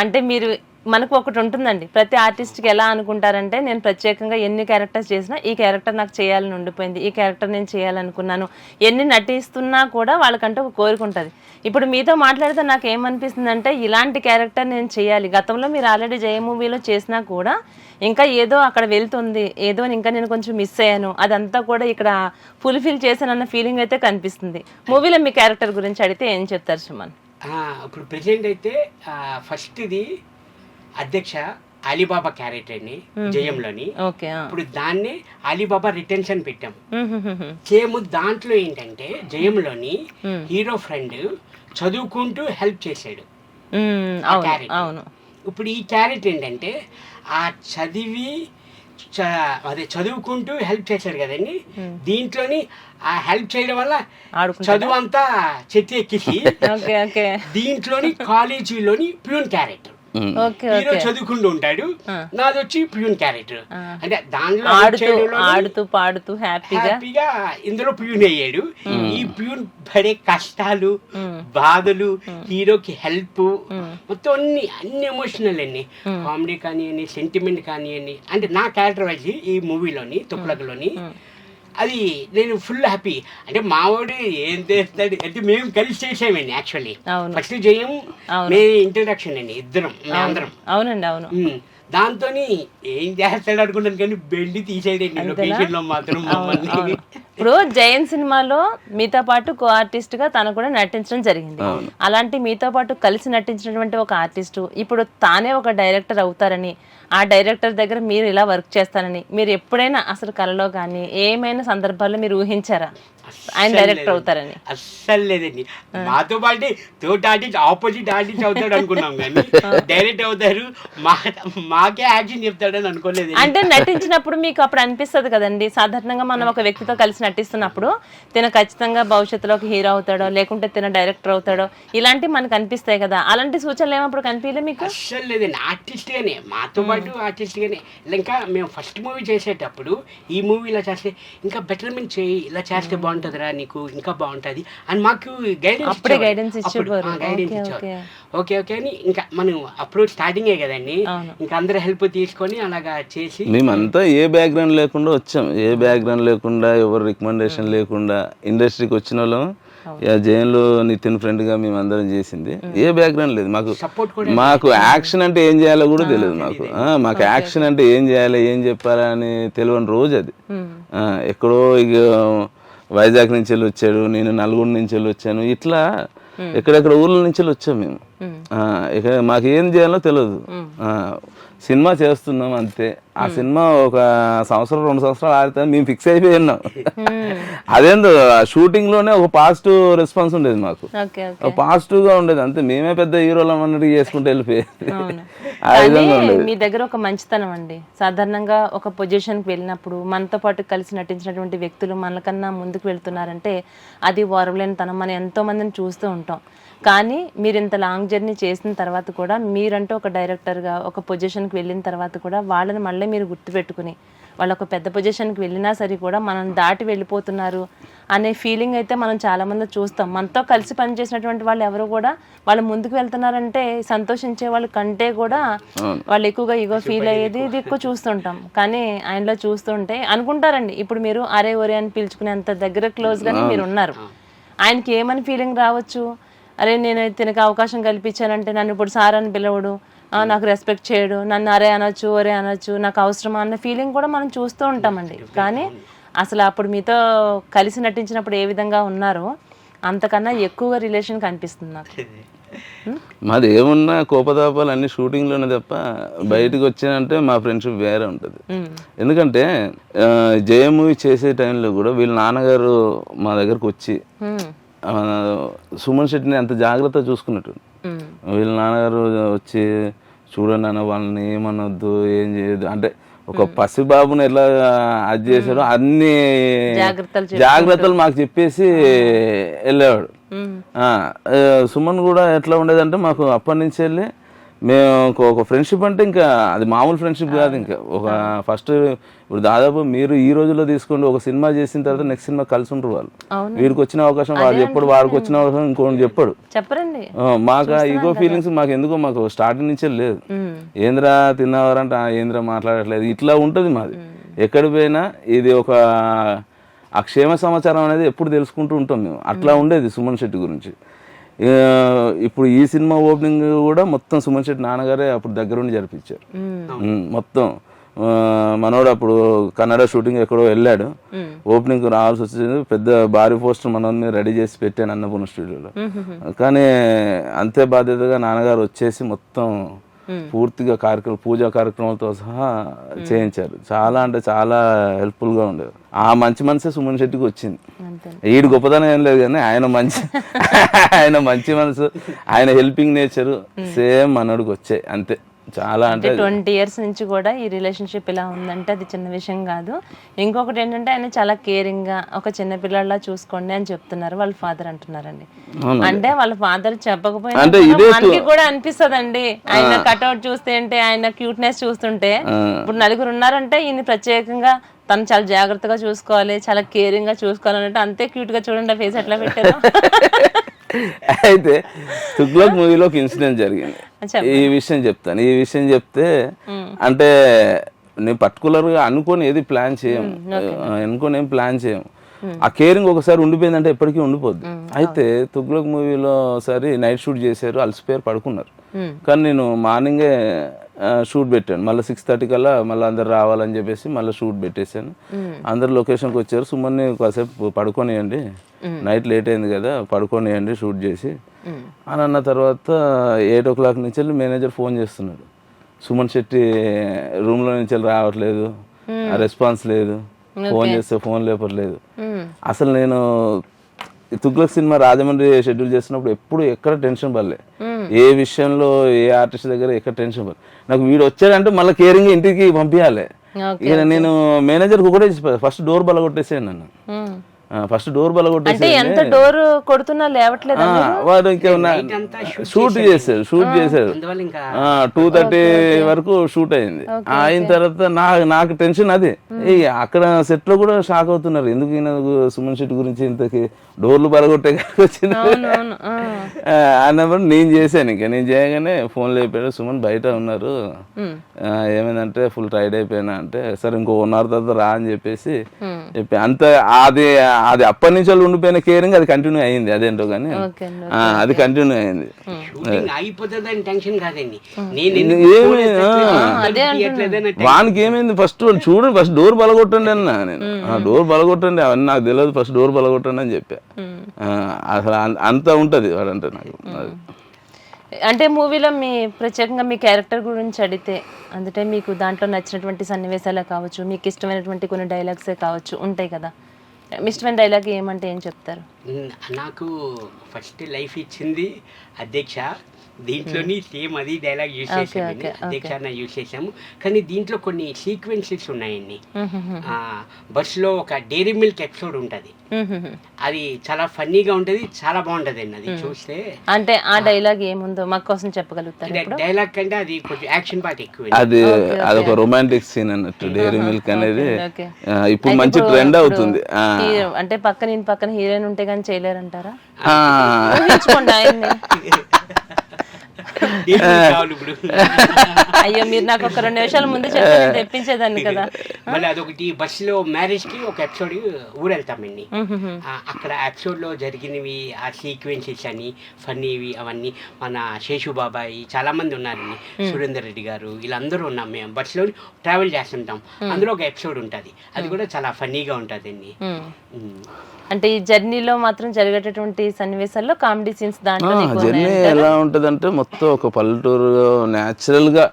అంటే మీరు మనకు ఒకటి ఉంటుందండి, ప్రతి ఆర్టిస్ట్కి ఎలా అనుకుంటారంటే నేను ప్రత్యేకంగా ఎన్ని క్యారెక్టర్స్ చేసినా ఈ క్యారెక్టర్ నాకు చేయాలని ఉండిపోయింది, ఈ క్యారెక్టర్ నేను చేయాలనుకున్నాను, ఎన్ని నటిస్తున్నా కూడా వాళ్ళకంటే ఒక కోరిక ఉంటుంది. ఇప్పుడు మీతో మాట్లాడితే నాకు ఏమనిపిస్తుంది అంటే ఇలాంటి క్యారెక్టర్ నేను చేయాలి. గతంలో మీరు ఆల్రెడీ జయ మూవీలో చేసినా కూడా ఇంకా ఏదో అక్కడ వెళ్తుంది, ఏదో ఇంకా నేను కొంచెం మిస్ అయ్యాను, అదంతా కూడా ఇక్కడ ఫుల్ఫిల్ చేశానన్న ఫీలింగ్ అయితే కనిపిస్తుంది. మూవీలో మీ క్యారెక్టర్ గురించి అడిగితే ఏం చెప్తారు సుమన్? ఇప్పుడు ప్రెసెంట్ అయితే ఫస్ట్ ఇది అధ్యక్ష అలీబాబా క్యారెక్టర్ అండి జయంలోని. ఇప్పుడు దాన్ని అలీబాబా రిటెన్షన్ పెట్టాం. సేమ్ దాంట్లో ఏంటంటే జయంలోని హీరో ఫ్రెండ్ చదువుకుంటూ హెల్ప్ చేశాడు. ఇప్పుడు ఈ క్యారెక్టర్ ఏంటంటే ఆ చదువుకుంటూ హెల్ప్ చేశాడు కదండి. దీంట్లోని ఆ హెల్ప్ చేయడం వల్ల చదువు అంతా చెత్త ఎక్కిసి దీంట్లోని కాలేజీలోని ప్యూన్ క్యారెక్టర్, హీరో చదువుకుంటూ ఉంటాడు, నాది వచ్చి ప్యూన్ క్యారెక్టర్. అంటే దాంట్లో ఆడుతూ పాడుతూ హ్యాపీగా ఇందులో ప్యూన్ అయ్యాడు. ఈ ప్యూన్ పడే కష్టాలు, బాధలు, హీరోకి హెల్ప్, మొత్తం అన్ని ఎమోషనల్ అండి. కామెడీ కానివ్వండి, సెంటిమెంట్ కానివ్వండి, అంటే నా క్యారెక్టర్ వైజ్ ఈ మూవీలోని తుక్లక్లోని అది నేను ఫుల్ హ్యాపీ. అంటే మావాడు ఏం చేస్తాడు అంటే మేము కలిసి చేసామండి. యాక్చువల్లీ ఫస్ట్ జయం మే ఇంట్రడక్షన్ అండి ఇద్దరం అందరం. అవునండి, అవును. దాంతో ఏం చేస్తాడు అనుకున్నాను కానీ బెండి తీసేయండి లొకేషన్ లో మాత్రం మమ్మల్ని. ఇప్పుడు జయన్ సినిమాలో మీతో పాటు కో ఆర్టిస్ట్ గా తను కూడా నటించడం జరిగింది. అలాంటి మీతో పాటు కలిసి నటించినటువంటి ఒక ఆర్టిస్టు ఇప్పుడు తానే ఒక డైరెక్టర్ అవుతారని, ఆ డైరెక్టర్ దగ్గర మీరు ఇలా వర్క్ చేస్తారని మీరు ఎప్పుడైనా అసలు కలలో కానీ ఏమైనా సందర్భాల్లో మీరు ఊహించారా ఆయన డైరెక్టర్ అవుతారని? అస్సలు లేదండి. మాతో పాటు తోటి ఆర్టిస్ట్ ఆపోజిట్ ఆర్టిస్ట్ అవుతాడు అనుకున్నాం కానీ డైరెక్ట్ అవుతారు మాకే యాక్షన్ చెప్తాడని అనుకోలేదు. అంటే నటించినప్పుడు మీకు అప్పుడు అనిపిస్తుంది కదండి, సాధారణంగా మనం ఒక వ్యక్తితో కలిసి నటిస్తున్నప్పుడు తిన ఖచ్చితంగా భవిష్యత్తులో ఒక హీరో అవుతాడో లేకుంటే తిన డైరెక్టర్ అవుతాడో ఇలాంటివి మనకు అనిపిస్తాయి కదా, అలాంటి సూచనలు ఏమప్పుడు కనిపించలే మీకు? అస్సలు లేదండి. ఆర్టిస్ట్ గానే మాతో పాటు ఆర్టిస్ట్ గానే. ఇంకా మేము ఫస్ట్ మూవీ చేసేటప్పుడు ఈ మూవీ ఇలా చేస్తే ఇంకా బెటర్మెంట్ చేయి, ఇలా చేస్తే బాగుంటుందిరా నీకు, ఇంకా బాగుంటుంది అని మాకు గైడెన్స్ ఇచ్చేవారు. ఓకే ఓకే అని ఇంకా మనం అప్పుడు స్టార్టింగే కదండి, ఇంకా అందరూ హెల్ప్ తీసుకొని అలాగా చేసి మేమంతా ఏ బ్యాక్గ్రౌండ్ లేకుండా వచ్చాం. ఏ బ్యాక్గ్రౌండ్ లేకుండా, ఎవరు రికమెండేషన్ లేకుండా ఇండస్ట్రీకి వచ్చిన వాళ్ళం. జైన్లో నితిన్ ఫ్రెండ్ గా మేము అందరం చేసింది. ఏ బ్యాక్గ్రౌండ్ లేదు మాకు యాక్షన్ అంటే ఏం చేయాలో కూడా తెలియదు మాకు యాక్షన్ అంటే ఏం చేయాలి, ఏం చెప్పాలి అని తెలియని రోజు అది. ఎక్కడో ఇక వైజాగ్ నుంచి వెళ్ళి వచ్చాడు, నేను నల్గొండ నుంచి వెళ్ళి వచ్చాను, ఇట్లా ఎక్కడెక్కడ ఊర్ల నుంచి వెళ్ళి వచ్చాం మేము. ఇక మాకు ఏం చేయాలో తెలియదు. సినిమా చేస్తున్నాం అంతే. ఆ సినిమా ఒక సంవత్సరం 2 సంవత్సరాలు ఆడితే మేము ఫిక్స్ అయిపోయి ఉన్నాం. అదేందో షూటింగ్ లోనే ఒక పాజిటివ్ రెస్పాన్స్ ఉండేది మాకు, పాజిటివ్ గా ఉండేది అంతే. మేమే పెద్ద హీరోలు అన్నట్టు చేసుకుంటూ వెళ్ళిపోయేది. మీ దగ్గర ఒక మంచితనం అండి. సాధారణంగా ఒక పొజిషన్కి వెళ్ళినప్పుడు మనతో పాటు కలిసి నటించినటువంటి వ్యక్తులు మనకన్నా ముందుకు వెళ్తున్నారంటే అది ఓర్వలేని తనం. మనం ఎంతో మందిని చూస్తూ ఉంటాం. కానీ మీరు ఇంత లాంగ్ జర్నీ చేసిన తర్వాత కూడా మీరంటూ ఒక డైరెక్టర్గా ఒక పొజిషన్కి వెళ్ళిన తర్వాత కూడా వాళ్ళని మళ్ళీ మీరు గుర్తుపెట్టుకుని వాళ్ళు ఒక పెద్ద పొజిషన్కి వెళ్ళినా సరే కూడా మనం దాటి వెళ్ళిపోతున్నారు అనే ఫీలింగ్ అయితే మనం చాలామంది చూస్తాం. మనతో కలిసి పనిచేసినటువంటి వాళ్ళు ఎవరు కూడా వాళ్ళు ముందుకు వెళ్తున్నారంటే సంతోషించే వాళ్ళ కంటే కూడా వాళ్ళు ఎక్కువగా ఈగో ఫీల్ అయ్యేది ఇది ఎక్కువ చూస్తుంటాం. కానీ ఆయనలో చూస్తుంటే అనుకుంటారండి, ఇప్పుడు మీరు అరే ఒరే అని పిలుచుకునేంత దగ్గర క్లోజ్గానే మీరు ఉన్నారు. ఆయనకి ఏమని ఫీలింగ్ రావచ్చు, అరే నేను తినకు అవకాశం కల్పించానంటే నన్ను ఇప్పుడు సార్ అని పిలవడు, నాకు రెస్పెక్ట్ చేయడు, నన్ను అరే అనొచ్చు ఒరే అనొచ్చు, నాకు అవసరమా అన్న ఫీలింగ్ కూడా మనం చూస్తూ ఉంటామండి. కానీ అసలు అప్పుడు మీతో కలిసి నటించినప్పుడు ఏ విధంగా ఉన్నారో అంతకన్నా ఎక్కువగా రిలేషన్ కనిపిస్తుంది నాకు. మాది ఏమున్నా కోపతాపాలు అన్ని షూటింగ్లోనే తప్ప బయటకు వచ్చానంటే మా ఫ్రెండ్షిప్ వేరే ఉంటుంది. ఎందుకంటే జయ మూవీ చేసే టైంలో కూడా వీళ్ళ నాన్నగారు మా దగ్గరకు వచ్చి సుమన్ శెట్టిని అంత జాగ్రత్త చూసుకున్నట్టు. వీళ్ళ నాన్నగారు వచ్చి చూడండి అన్న వాళ్ళని ఏమనొద్దు, ఏం చేయొద్దు అంటే ఒక పసిబాబుని ఎట్లా అది చేశాడో అన్ని జాగ్రత్తలు మాకు చెప్పేసి వెళ్ళేవాడు. సుమన్ కూడా ఎట్లా ఉండేదంటే మాకు అప్పటి నుంచి వెళ్ళి మేము ఒక ఫ్రెండ్షిప్ అంటే ఇంకా అది మామూలు ఫ్రెండ్షిప్ కాదు. ఇంకా ఒక ఫస్ట్ ఇప్పుడు దాదాపు మీరు ఈ రోజుల్లో తీసుకోండి, ఒక సినిమా చేసిన తర్వాత నెక్స్ట్ సినిమా కలిసి ఉంటారు వాళ్ళు. వీడికి వచ్చిన అవకాశం వాడు చెప్పాడు, వాడికి వచ్చిన అవకాశం ఇంకోటి చెప్పాడు. చెప్పరండి మాకు ఈగో ఫీలింగ్స్ మాకు ఎందుకో మాకు స్టార్టింగ్ నుంచే లేదు. ఏంద్రా తిన్నవారంటే ఏంద్రా మాట్లాడట్లేదు ఇట్లా ఉంటుంది మాది. ఎక్కడి పోయినా ఇది ఒక ఆ క్షేమ సమాచారం అనేది ఎప్పుడు తెలుసుకుంటూ ఉంటాం మేము. అట్లా ఉండేది సుమన్ శెట్టి గురించి. ఇప్పుడు ఈ సినిమా ఓపెనింగ్ కూడా మొత్తం సుమన్ శెట్టి నాన్నగారే అప్పుడు దగ్గరుండి జరిపించారు మొత్తం. మనోడు అప్పుడు కన్నడ షూటింగ్ ఎక్కడో వెళ్ళాడు, ఓపెనింగ్ రావాల్సి వచ్చింది. పెద్ద భారీ పోస్టర్ మనోడి మీద రెడీ చేసి పెట్టాను అన్నపూర్ణ స్టూడియోలో. కానీ అంతే బాధ్యతగా నాన్నగారు వచ్చేసి మొత్తం పూర్తిగా పూజా కార్యక్రమాలతో సహా చేయించారు. చాలా అంటే చాలా హెల్ప్ఫుల్ గా ఉండేది. ఆ మంచి మనసే సుమన్ శెట్టికి వచ్చింది. ఈడు గొప్పతనం ఏం లేదు కానీ ఆయన మంచి మనసు, ఆయన హెల్పింగ్ నేచర్ సేమ్ మనోడికి వచ్చాయి అంతే. చాలా అంటే 20 years నుంచి కూడా ఈ రిలేషన్షిప్ ఇలా ఉందంటే అది చిన్న విషయం కాదు. ఇంకొకటి ఏంటంటే ఆయన చాలా కేరింగ్ గా ఒక చిన్న పిల్లల్లా చూసుకోండి అని చెప్తున్నారు వాళ్ళ ఫాదర్ అంటున్నారండి. అంటే వాళ్ళ ఫాదర్ చెప్పకపోయినా మనకి కూడా అనిపిస్తదండి. ఆయన కట్అవుట్ చూస్తే అంటే ఆయన క్యూట్నెస్ చూస్తుంటే ఇప్పుడు నలుగురు ఉన్నారంటే ఈయన ప్రత్యేకంగా తను చాలా జాగ్రత్తగా చూసుకోవాలి, చాలా కేరింగ్ గా చూసుకోవాలంటే అంతే క్యూట్ గా చూడండి ఫేస్ ఎట్లా పెట్టారు. అయితే తుగ్లక్ మూవీలో ఒక ఇన్సిడెంట్ జరిగింది. ఈ విషయం చెప్తాను. ఈ విషయం చెప్తే అంటే నేను పర్టికులర్గా అనుకొని ఏది ప్లాన్ చేయం, అనుకొని ఏం ప్లాన్ చేయం. ఆ కేరింగ్ ఒకసారి ఉండిపోయిందంటే ఎప్పటికీ ఉండిపోద్ది. అయితే తుగ్లక్ మూవీలో ఒకసారి నైట్ షూట్ చేశారు, అలసిపోయారు, పడుకున్నారు. కానీ నేను మార్నింగే షూట్ పెట్టాను. మళ్ళీ 6:30 కల్లా మళ్ళీ అందరు రావాలని చెప్పేసి మళ్ళీ షూట్ పెట్టేశాను. అందరు లొకేషన్కి వచ్చారు. సుమన్ని కాసేపు పడుకోనియండి, నైట్ లేట్ అయింది కదా, పడుకోనియండి షూట్ చేసి అని అన్న తర్వాత 8 o'clock నుంచి వెళ్ళి మేనేజర్ ఫోన్ చేస్తున్నాడు. సుమన్ శెట్టి రూమ్లో నుంచి వెళ్ళి రావట్లేదు, రెస్పాన్స్ లేదు, ఫోన్ చేస్తే ఫోన్ లేపట్లేదు. అసలు నేను తుగ్లక్ సినిమా రాజమండ్రి షెడ్యూల్ చేస్తున్నప్పుడు ఎప్పుడు ఎక్కడ టెన్షన్ పడలే. ఏ విషయంలో ఏ ఆర్టిస్ట్ దగ్గర ఎక్కడ టెన్షన్ పడలే. నాకు వీడు వచ్చాడంటే మళ్ళీ కేరింగ్ ఇంటికి పంపించాలి. ఇక నేను మేనేజర్కి ఒకటే ఫస్ట్ డోర్ బలగొట్టేసాను. నన్ను ఫస్ట్ డోర్ బలగొట్టేసి డోర్ కొడుతున్నా లేవట్లేదు. వాడు ఇంకేమన్నా షూట్ చేశాడు 2:30 వరకు షూట్ అయింది. అయిన తర్వాత నాకు టెన్షన్ అది. అక్కడ సెట్ లో కూడా షాక్ అవుతున్నారు, ఎందుకు ఈయన సుమన్ శెట్టి గురించి ఇంతకి డోర్లు బలగొట్టే వచ్చింది అన్నప్పుడు నేను చేశాను. ఇంకా నేను చేయగానే ఫోన్ లేపాడు, సుమన్ బయట ఉన్నారు, ఏమైందంటే ఫుల్ టైర్డ్ అయిపోయినా అంటే సరే ఇంకో 1 hour తర్వాత రా అని చెప్పేసి చెప్పి అంత అది అప్పటి నుంచి వాళ్ళు ఉండిపోయిన కేరింగ్ అది కంటిన్యూ అయింది. అదేంటో కానీ అది కంటిన్యూ అయింది. వానికి ఏమైంది ఫస్ట్ చూడండి, ఫస్ట్ డోర్ బలగొట్టండి అన్నా. నేను డోర్ బలగొట్టండి అవన్నీ నాకు తెలియదు, ఫస్ట్ డోర్ బలగొట్టండి అని చెప్పా. అసలు అంత ఉంటది వాడంటే నాకు. అంటే మూవీలో మీ ప్రత్యేకంగా మీ క్యారెక్టర్ గురించి అడిగితే అంటే మీకు దాంట్లో నచ్చినటువంటి సన్నివేశాలే కావచ్చు, మీకు ఇష్టమైనటువంటి కొన్ని డైలాగ్సే కావచ్చు ఉంటాయి కదా, మీ ఇష్టమైన డైలాగ్ ఏమంటే ఏం చెప్తారు? నాకు ఫస్ట్ లైఫ్ ఇచ్చింది అధ్యక్ష, దీంట్లోని సేమ్ అది డైలాగ్ యూజ్ చేసాము, అధ్యక్ష యూజ్ చేసాము. కానీ దీంట్లో కొన్ని సీక్వెన్సెస్ ఉన్నాయండి. బస్సులో ఒక డైరీ మిల్క్ ఎపిసోడ్ ఉంటుంది, అది చాలా ఫన్నీగా ఉంటది, చాలా బాగుంటది అండి. అది చూస్తే అంటే ఆ డైలాగ్ ఏముందో మా కోసం చెప్పగలుగుతారు? డైలాగ్ కంటే అది కొంచెం యాక్షన్ పార్ట్ ఎక్కువ. అది అదొక రొమాంటిక్ సీన్ అన్నట్టు. డైరీ మిల్క్ అనేది ఇప్పుడు మంచి ట్రెండ్ అవుతుంది. అంటే పక్కన హీరోయిన్ ఉంటే కానీ చేయలేరంటారా? అయ్యో మీరు నాకు ఒక 2 నిమిషాల ముందు చెప్తే తెప్పించేదాన్ని కదా. మళ్ళీ అదొకటి బస్సులో మ్యారేజ్ కి ఒక ఎపిసోడ్ ఊరు వెళ్తామండి. అక్కడ ఎపిసోడ్ లో జరిగినవి ఆ సీక్వెన్సెస్ అని ఫన్నీవి అవన్నీ మన శేషు బాబాయ్ చాలా మంది ఉన్నారండి, సురేందర్ రెడ్డి గారు, వీళ్ళందరూ ఉన్నాం. మేము బస్సులో ట్రావెల్ చేస్తుంటాం, అందులో ఒక ఎపిసోడ్ ఉంటుంది, అది కూడా చాలా ఫన్నీగా ఉంటుందండి. అంటే ఈ జర్నీలో మాత్రం జరిగేటటువంటి సన్నివేశాల్లో కామెడీ సీన్స్ దాంట్లో జర్నీ ఎలా ఉంటదంటే మొత్తం ఒక పల్లెటూరు న్యాచురల్ గా,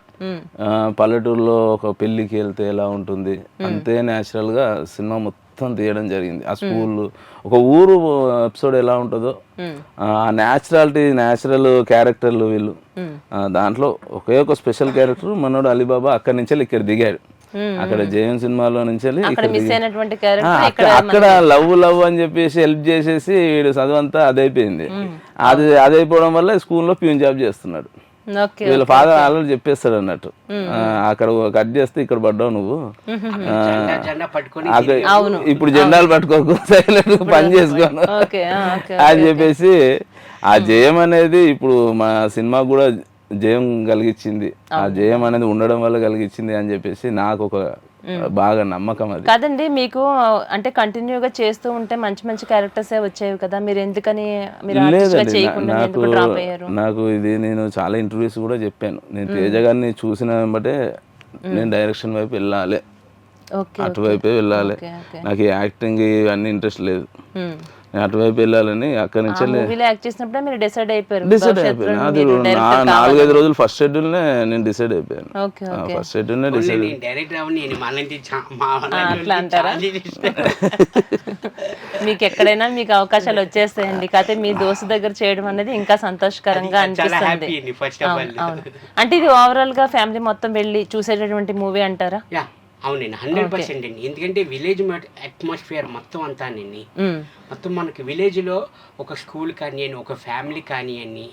పల్లెటూరులో ఒక పెళ్లికి వెళ్తే ఎలా ఉంటుంది అంతే న్యాచురల్ గా సినిమా మొత్తం తీయడం జరిగింది. ఆ స్కూల్ ఒక ఊరు ఎపిసోడ్ ఎలా ఉంటుందో ఆ న్యాచురల్ క్యారెక్టర్లు వీళ్ళు. దాంట్లో ఒకే ఒక స్పెషల్ క్యారెక్టర్ మనోడు అలీబాబా అక్కడి నుంచి ఇక్కడ దిగాడు. అక్కడ జయం సినిమాలో నుంచి అక్కడ లవ్ అని చెప్పేసి హెల్ప్ చేసేసి వీడు చదువు అంతా అదైపోయింది. అది అదైపోవడం వల్ల స్కూల్లో ప్యూన్ జాబ్ చేస్తున్నాడు. ఓకే వీళ్ళ ఫాదర్ ఆల్రెడీ చెప్పేస్తాడు అన్నట్టు, అక్కడ కట్ చేస్తే ఇక్కడ పడ్డావు నువ్వు, జెండా పట్టుకొని అక్కడ ఇప్పుడు జెండాలు పట్టుకోకు, సైలెంట్ పని చేసుకోను ఓకే ఓకే అని చెప్పేసి ఆ జయం అనేది ఇప్పుడు మా సినిమా కూడా జయం కలిగించింది. ఆ జయం అనేది ఉండడం వల్ల కలిగించింది అని చెప్పేసి నాకు ఒక బాగా నమ్మకం అది. కాదండి, మీకు అంటే కంటిన్యూగా చేస్తూ ఉంటే మంచి మంచి క్యారెక్టర్స్ వచ్చేవి కదా, మీరు ఎందుకని మీరు artist గా లేదండి, చేయకుండా ఎందుకు డ్రాప్ అయ్యారు? నాకు ఇది నేను చాలా ఇంటర్వ్యూస్ కూడా చెప్పాను, నేను తేజ గారిని చూసిన వెంబటే నేను డైరెక్షన్ వైపు వెళ్ళాలి, ఓకే అటువైపే వెళ్ళాలి, నాకు ఈ యాక్టింగ్ ఇవన్నీ ఇంట్రెస్ట్ లేదు, నేను అటువైపు వెళ్ళాలని అక్కడి నుంచి మూవీలో యాక్ట్ చేసినప్పుడే మీరు డిసైడ్ అయిపోయారు డిసైడ్ అయిపోయాను. అది 4-5 రోజులు ఫస్ట్ షెడ్యూల్నే నేను డిసైడ్ అయిపోయాను, ఓకే ఫస్ట్ షెడ్యూల్నే డిసైడ్. డైరెక్టర్ అవన్నీ నేను మళ్ళీ అట్లా అంటారా? మీకు ఎక్కడైనా మీకు అవకాశాలు వచ్చేస్తాయండి, కాకపోతే మీ దోస్తు దగ్గర చేయడం అనేది ఇంకా సంతోషకరంగా అనిపిస్తుంది. అవును, అంటే ఇది ఓవరాల్ గా ఫ్యామిలీ మొత్తం వెళ్ళి చూసేటటువంటి మూవీ అంటారా? అవునండి, 100% అండి. ఎందుకంటే విలేజ్ అట్మాస్ఫియర్ మొత్తం అంతా అండి, మొత్తం మనకి విలేజ్ లో ఒక స్కూల్ కానివ్వండి, ఒక ఫ్యామిలీ కానివ్వండి,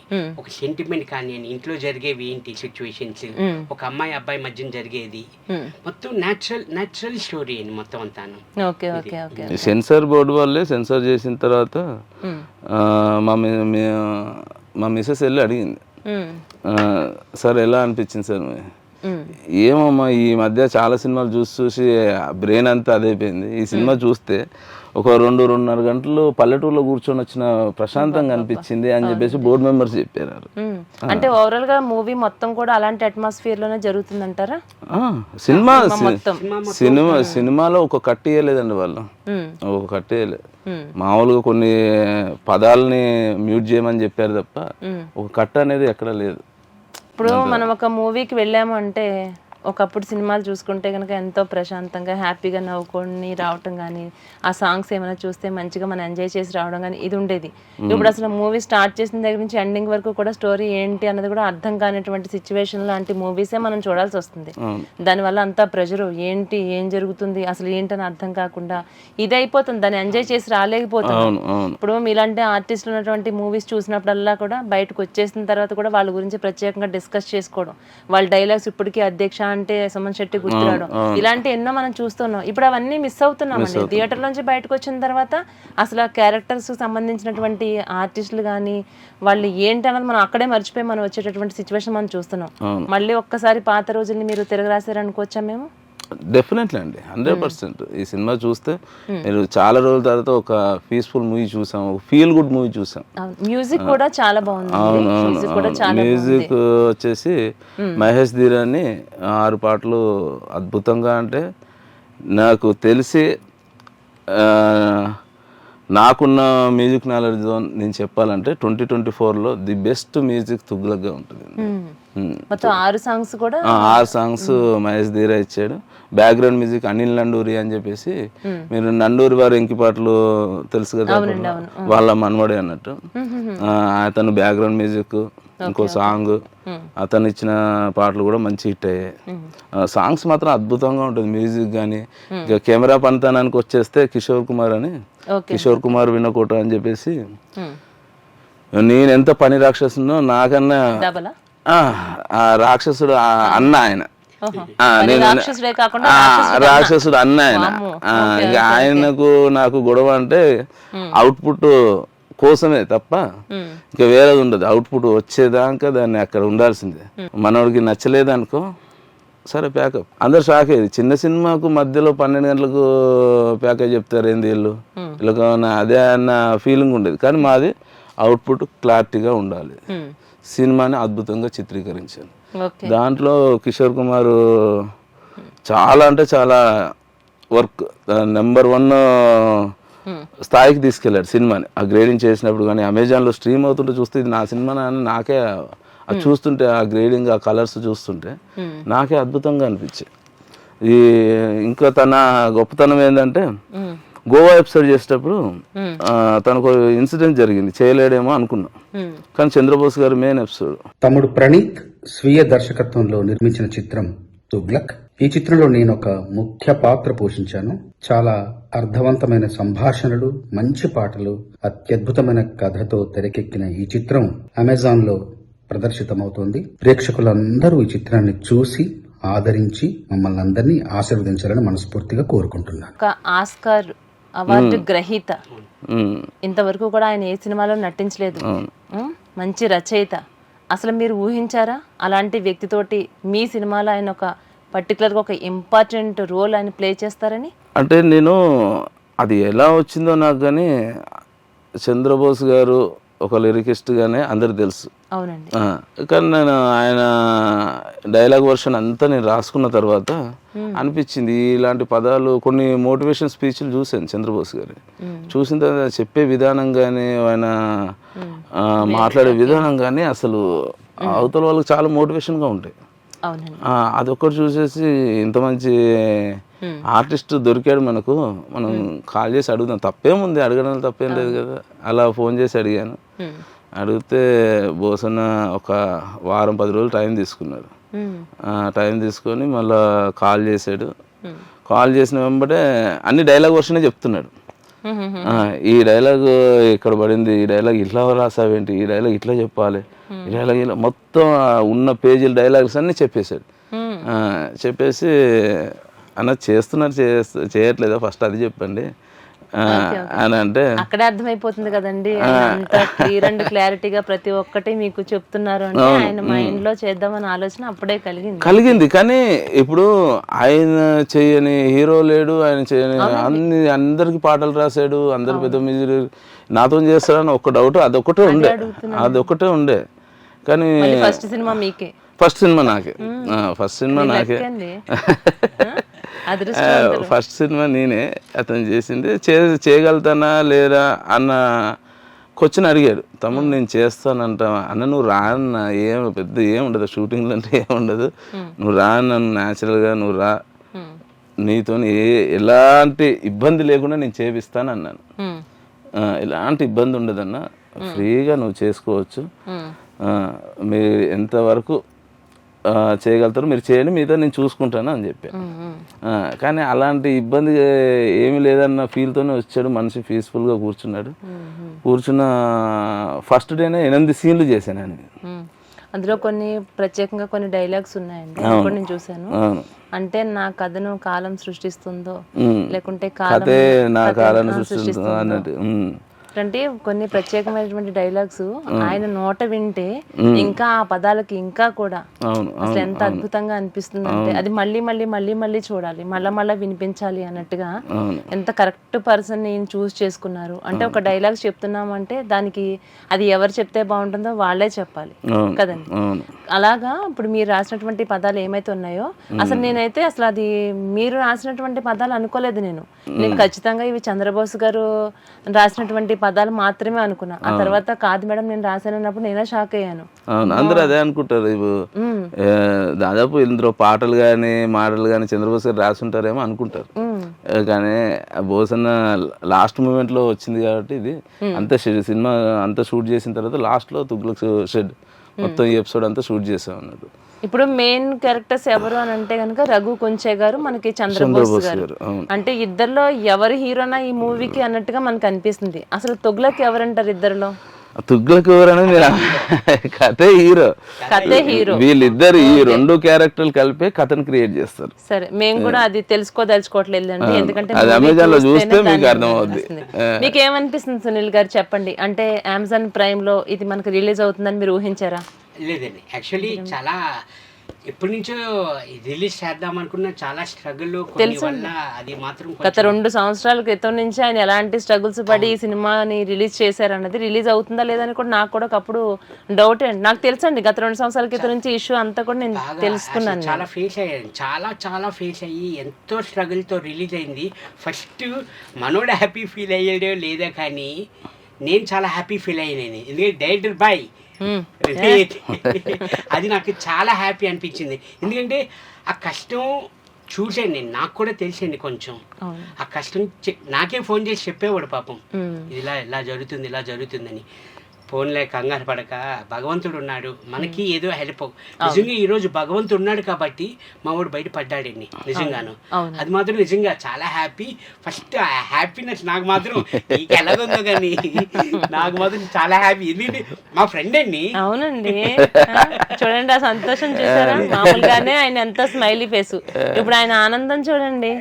ఒక సెంటిమెంట్ కానివ్వండి, ఇంట్లో జరిగేవి ఏంటి సిచ్యువేషన్స్, ఒక అమ్మాయి అబ్బాయి మధ్యన జరిగేది మొత్తం న్యాచురల్ స్టోరీ అండి మొత్తం అంతాను. Okay okay okay. Censor board వాళ్ళే సెన్సార్ చేసిన తర్వాత మా మిసెస్ వెళ్ళి అడిగింది, సార్ ఎలా అనిపించింది సార్? ఏమమ్మా ఈ మధ్య చాలా సినిమాలు చూసి బ్రెయిన్ అంతా అదైపోయింది, ఈ సినిమా చూస్తే ఒక 2-2.5 గంటలు పల్లెటూరులో కూర్చొని వచ్చిన ప్రశాంతంగా అనిపించింది అని చెప్పేసి బోర్డు మెంబర్స్ చెప్పారు. అంటే ఓవరాల్ గా మూవీ మొత్తం కూడా అలాంటి అట్మాస్ఫియర్ లోనే జరుగుతుందంటారా? సినిమాలో ఒక కట్ ఇయ్యలేదండి వాళ్ళు, ఒక కట్ ఇయ్యలేదు, మామూలుగా కొన్ని పదాలని మ్యూట్ చేయమని చెప్పారు తప్ప ఒక కట్ అనేది ఎక్కడ లేదు. ఇప్పుడు మనం ఒక మూవీకి వెళ్ళాము అంటే ఒకప్పుడు సినిమాలు చూసుకుంటే కనుక ఎంతో ప్రశాంతంగా హ్యాపీగా నవ్వుకొని రావటం కానీ, ఆ సాంగ్స్ ఏమైనా చూస్తే మంచిగా మనం ఎంజాయ్ చేసి రావడం కానీ ఇది ఉండేది. ఇప్పుడు అసలు మూవీ స్టార్ట్ చేసిన దగ్గర నుంచి ఎండింగ్ వరకు కూడా స్టోరీ ఏంటి అన్నది కూడా అర్థం కానిటువంటి సిచ్యువేషన్ లాంటి మూవీసే మనం చూడాల్సి వస్తుంది. దానివల్ల అంతా ప్రెషర్ ఏంటి, ఏం జరుగుతుంది, అసలు ఏంటని అర్థం కాకుండా ఇది అయిపోతుంది, దాన్ని ఎంజాయ్ చేసి రాలేకపోతుంది. ఇప్పుడు మీలాంటి ఆర్టిస్టులు ఉన్నటువంటి మూవీస్ చూసినప్పుడల్లా కూడా బయటకు వచ్చేసిన తర్వాత కూడా వాళ్ళ గురించి ప్రత్యేకంగా డిస్కస్ చేసుకోవడం, వాళ్ళ డైలాగ్స్ ఇప్పటికీ అధ్యక్ష అంటే సుమన్ శెట్టి గుర్తురావడం, ఇలాంటి ఎన్నో మనం చూస్తున్నాం. ఇప్పుడు అవన్నీ మిస్ అవుతున్నామండి. థియేటర్ నుంచి బయటకు వచ్చిన తర్వాత అసలు ఆ క్యారెక్టర్స్ సంబంధించినటువంటి ఆర్టిస్టులు కానీ వాళ్ళు ఏంటి అన్నది మనం అక్కడే మర్చిపోయి మనం వచ్చేటటువంటి సిచ్యువేషన్ మనం చూస్తున్నాం. మళ్ళీ ఒక్కసారి పాత రోజుల్ని మీరు తిరగరాశారనుకోవచ్చా మేము? డెఫినెట్లీ అండి, 100%. ఈ సినిమా చూస్తే మీరు చాలా రోజుల తర్వాత ఒక పీస్ఫుల్ మూవీ చూసాం, ఒక ఫీల్ గుడ్ మూవీ చూసాం. మ్యూజిక్ కూడా చాలా బాగుంది. మ్యూజిక్ వచ్చేసి మహేష్ ధీరాని 6 పాటలు అద్భుతంగా, అంటే నాకు తెలిసి నాకున్న మ్యూజిక్ నాలెడ్జ్తో నేను చెప్పాలంటే 2024లో ది బెస్ట్ మ్యూజిక్ తుగ్లక్గా ఉంటుంది. మొత్తం 6 సాంగ్స్ కూడా 6 సాంగ్స్ మహేష్ ధీరా ఇచ్చాడు. బ్యాక్గ్రౌండ్ మ్యూజిక్ అనిల్ నండూరి అని చెప్పేసి, మీరు నండూరి వారు ఎంకి పాటలు తెలుసు కదా, వాళ్ళ మనవడే అన్నట్టు, అతను బ్యాక్గ్రౌండ్ మ్యూజిక్, ఇంకో సాంగ్ అతను ఇచ్చిన పాటలు కూడా మంచి హిట్ అయ్యాయి. సాంగ్స్ మాత్రం అద్భుతంగా ఉంటుంది మ్యూజిక్ కానీ. ఇక కెమెరా పనితనానికి వచ్చేస్తే కిషోర్ కుమార్ వినకోట అని చెప్పేసి, నేను ఎంత పని రాక్షసునో నాకన్నా ఆ రాక్షసుడు అన్న ఆయన, రాక్షసుడు అన్న ఆయన. ఇక ఆయనకు నాకు గొడవ అంటే అవుట్పుట్ కోసమే తప్ప ఇంకా వేరేది ఉండదు. అవుట్పుట్ వచ్చేదాకా దాన్ని అక్కడ ఉండాల్సిందే. మనోడికి నచ్చలేదు అనుకో, సరే ప్యాకప్. అందరు షాక్ అయ్యేది, చిన్న సినిమాకు మధ్యలో 12 గంటలకు ప్యాకేజ్ చెప్తారు ఏంది వీళ్ళు, ఇలా అదే అన్న ఫీలింగ్ ఉండేది. కానీ మాది అవుట్పుట్ క్లారిటీగా ఉండాలి. సినిమాని అద్భుతంగా చిత్రీకరించాను. దాంట్లో కిషోర్ కుమార్ చాలా అంటే చాలా వర్క్, నెంబర్ 1 స్థాయికి తీసుకెళ్ళాడు సినిమాని. ఆ గ్రేడింగ్ చేసినప్పుడు కానీ అమెజాన్లో స్ట్రీమ్ అవుతుంటే చూస్తే ఇది నా సినిమా అని నాకే అది చూస్తుంటే, ఆ గ్రేడింగ్, ఆ కలర్స్ చూస్తుంటే నాకే అద్భుతంగా అనిపించాయి. ఈ ఇంకా తన గొప్పతనం ఏంటంటే, గోవా ఎపిసోడ్ చేసేటప్పుడు తనకు ఇన్సిడెంట్ జరిగింది, చేయలేడేమో అనుకున్నా, కానీ చంద్రబోస్ గారు మెయిన్ ఎపిసోడ్. తమ్ముడు ప్రణీత్ స్వీయ దర్శకత్వంలో నిర్మించిన చిత్రం తుగ్లక్. ఈ చిత్రంలో నేను ఒక ముఖ్య పాత్ర పోషించాను. చాలా అర్థవంతమైన సంభాషణలు, మంచి పాటలు, అత్యద్భుతమైన కథతో తెరకెక్కిన ఈ చిత్రం అమెజాన్ లో ప్రదర్శితమవుతోంది. ప్రేక్షకులందరూ ఈ చిత్రాన్ని చూసి ఆదరించి మమ్మల్ని అందరినీ ఆశీర్వదించాలని మనస్ఫూర్తిగా కోరుకుంటున్నాను. ఒక ఆస్కార్ అవార్డు గ్రహీత, ఉమ్. ఇంతవరకు కూడా ఆయన ఏ సినిమాలో నటించలేదు. మంచి రచయిత. అసలు మీరు ఊహించారా అలాంటి వ్యక్తితోటి మీ సినిమాలో ఆయన ఒక పర్టికులర్గా ఒక ఇంపార్టెంట్ రోల్ ఆయన ప్లే చేస్తారని? అంటే నేను అది ఎలా వచ్చిందో నాకు కానీ చంద్రబోస్ గారు ఒక లిరికిస్ట్గానే అందరికి తెలుసు. అవునండి. కానీ నేను ఆయన డైలాగ్ వర్షన్ అంతా నేను రాసుకున్న తర్వాత అనిపించింది ఇలాంటి పదాలు కొన్ని మోటివేషన్ స్పీచ్లు చూశాను చంద్రబోస్ గారి. చూసిన తర్వాత చెప్పే విధానం కానీ ఆయన మాట్లాడే విధానం కానీ అసలు అవతల వాళ్ళకి చాలా మోటివేషన్గా ఉంటాయి. అవునండి. అదొక్కటి చూసేసి ఇంత మంచి ఆర్టిస్ట్ దొరికాడు మనకు, మనం కాల్ చేసి అడుగుదాం, తప్పేముంది, అడగడం తప్పేం లేదు కదా. అలా ఫోన్ చేసి అడిగాను. అడిగితే బోసన్న ఒక వారం 10 రోజులు టైం తీసుకున్నాడు. టైం తీసుకొని మళ్ళా కాల్ చేశాడు. కాల్ చేసిన వెంబడే అన్ని డైలాగ్ వర్షనే చెప్తున్నాడు. ఈ డైలాగ్ ఇక్కడ పడింది, ఈ డైలాగ్ ఇట్లా రాసావేంటి, ఈ డైలాగ్ ఇట్లా చెప్పాలి, ఈ డైలాగ్ ఇలా మొత్తం ఉన్న పేజీల డైలాగ్స్ అన్నీ చెప్పేశాడు. చెప్పేసి అన్న చేస్తున్నారు చేయట్లేదా ఫస్ట్ అది చెప్పండి అని అంటే అక్కడే అర్థమైపోతుంది కదండి, అంత క్లియర్ అండ్ క్లారిటీగా ప్రతి ఒక్కటి మీకు చెప్తున్నారు అంటే ఆయన మైండ్ లో చేద్దామని ఆలోచన అప్పుడే కలిగింది. కానీ ఇప్పుడు ఆయన చేయని హీరో లేడు, ఆయన చేయని అందరికి పాటలు రాశాడు, అందరు పెద్ద మ్యూజిక్ నాతో చేస్తారని ఒక డౌట్ అదొకటే ఉండే. కానీ ఫస్ట్ సినిమా మీకే, ఫస్ట్ సినిమా నాకే, ఫస్ట్ సినిమా నాకే, ఫస్ట్ సినిమా నేనే. అతను చేసింది చేయగలుగుతానా లేదా అన్న క్వశ్చన్ అడిగాడు. తమ్ముడు నేను చేస్తానంట అన్న, నువ్వు రా అన్న, పెద్ద ఏముండదు షూటింగ్లు అంటే ఏముండదు, నువ్వు రా నన్ను న్యాచురల్గా నువ్వు రా, నీతో ఎలాంటి ఇబ్బంది లేకుండా నేను చేపిస్తాను అన్నాను. ఎలాంటి ఇబ్బంది ఉండదన్న, ఫ్రీగా నువ్వు చేసుకోవచ్చు, మీరు ఎంతవరకు చేయగలుగుతారు మీరు చేయండి, మిగతా నేను చూసుకుంటాను అని చెప్పాను. కానీ అలాంటి ఇబ్బంది ఏమీ లేదన్న ఫీల్తోనే వచ్చాడు. మనిషి పీస్ఫుల్గా కూర్చున్నాడు. కూర్చున్న ఫస్ట్ డేనే 8 సీన్లు చేశాను అని. అందులో కొన్ని ప్రత్యేకంగా కొన్ని డైలాగ్స్ ఉన్నాయండి, నేను చూసాను. అంటే నా కథను కాలం సృష్టిస్తుందో లేకుంటే కథే నా కాలాన్ని సృష్టిస్తుందో అన్నట్టు. అంటే కొన్ని ప్రత్యేకమైనటువంటి డైలాగ్స్ ఆయన నోట వింటే ఇంకా ఆ పదాలకి ఇంకా కూడా అసలు ఎంత అద్భుతంగా అనిపిస్తుంది అంటే అది మళ్ళీ మళ్ళీ మళ్ళీ మళ్ళీ చూడాలి, మళ్ళా వినిపించాలి అన్నట్టుగా ఎంత కరెక్ట్ పర్సన్ నేను చూస్ చేసుకున్నారు. అంటే ఒక డైలాగ్స్ చెప్తున్నామంటే దానికి అది ఎవరు చెప్తే బాగుంటుందో వాళ్ళే చెప్పాలి కదండి. అలాగా ఇప్పుడు మీరు రాసినటువంటి పదాలు ఏమైతే ఉన్నాయో అసలు నేనైతే అసలు అది మీరు రాసినటువంటి పదాలు అనుకోలేదు. నేను ఖచ్చితంగా ఇవి చంద్రబోస్ గారు రాసినటువంటి పదాలు మాత్రమే అనుకున్నా. ఆ తర్వాత కాదు మేడం నేను రాశాను అన్నప్పుడు నేనే షాక్ అయ్యాను. అవును, అందరూ అదే అనుకుంటారు. దాదాపు ఇందులో పాటలు కానీ మాటలు కానీ చంద్రబోస్ గారు రాసుంటారేమో అనుకుంటారు. కానీ బోసన్న లాస్ట్ మూమెంట్ లో వచ్చింది కాబట్టి ఇది అంత సినిమా అంతా షూట్ చేసిన తర్వాత లాస్ట్ లో తుగ్లక్ షెడ్ మొత్తం ఈ ఎపిసోడ్ అంతా షూట్ చేసాం అన్నట్టు. ఇప్పుడు మెయిన్ క్యారెక్టర్స్ ఎవరు అని అంటే కనుక రఘు కొంచె గారు, మనకి చంద్రబోస్ గారు. అంటే ఇద్దరిలో ఎవరు హీరోనా ఈ మూవీకి అన్నట్టుగా మనకు అనిపిస్తుంది. అసలు తుగ్లక్ ఎవరంటారు ఇద్దరిలో? తుగ్లక్ ఎవరనేది కథే హీరో. వీళ్ళిద్దరు ఈ 2 క్యారెక్టర్లు కలిపి కథను క్రియేట్ చేస్తారు. సరే, మేము కూడా అది తెలుసుకోదలుచుకోవట్లేదు అండి, ఎందుకంటే అమెజాన్ లో చూస్తే మీకు అర్థం అవుద్ది. మీకు ఏమనిపిస్తుంది సునీల్ గారు చెప్పండి? అంటే అమెజాన్ ప్రైమ్ లో ఇది మనకు రిలీజ్ అవుతుందని మీరు ఊహించారా? లేదండి, యాక్చువల్లీ చాలా ఎప్పటి నుంచో రిలీజ్ చేద్దాం అనుకున్న చాలా స్ట్రగుల్ వల్ల అది మాత్రం గత 2 సంవత్సరాల క్రితం నుంచి ఆయన ఎలాంటి స్ట్రగుల్స్ పడి ఈ సినిమాని రిలీజ్ చేశారన్నది, రిలీజ్ అవుతుందా లేదని కూడా నాకు కూడా ఒకప్పుడు డౌట్ అండి. నాకు తెలుసండి గత 2 సంవత్సరాల క్రితం నుంచి ఇష్యూ అంతా కూడా నేను తెలుసుకున్నాను. చాలా ఫేస్ అయ్యాను, చాలా ఫేస్ అయ్యి ఎంతో స్ట్రగుల్తో రిలీజ్ అయింది. ఫస్ట్ మనోడు హ్యాపీ ఫీల్ అయ్యాడో లేదా కానీ నేను చాలా హ్యాపీ ఫీల్ అయ్యాను. ఎందుకంటే డైరెక్టర్ బాయ్ అది నాకు చాలా హ్యాపీ అనిపించింది. ఎందుకంటే ఆ కష్టం చూసాను నేను, నాకు కూడా తెలిసింది కొంచెం. ఆ కష్టం నాకే ఫోన్ చేసి చెప్పేవాడు పాపం, ఇది ఇలా జరుగుతుందని. ఫోన్లే కంగారు పడక, భగవంతుడు ఉన్నాడు, మనకి ఏదో హెల్ప్. నిజంగా ఈ రోజు భగవంతుడు ఉన్నాడు కాబట్టి మా వాడు బయట పడ్డాడండి నిజంగాను. అది మాత్రం నిజంగా చాలా హ్యాపీ. ఫస్ట్ ఆ హ్యాపీనెస్ నాకు మాత్రం నీకు ఎలాగుందో కానీ నాకు మాత్రం చాలా హ్యాపీ. ఎందుకంటే మా ఫ్రెండ్ అండి. అవునండి, చూడండి ఆ సంతోషం చూసారా, మామూలుగానే ఆయన ఎంత స్మైలీ ఫేస్, ఇప్పుడు ఆయన ఆనందం చూడండి.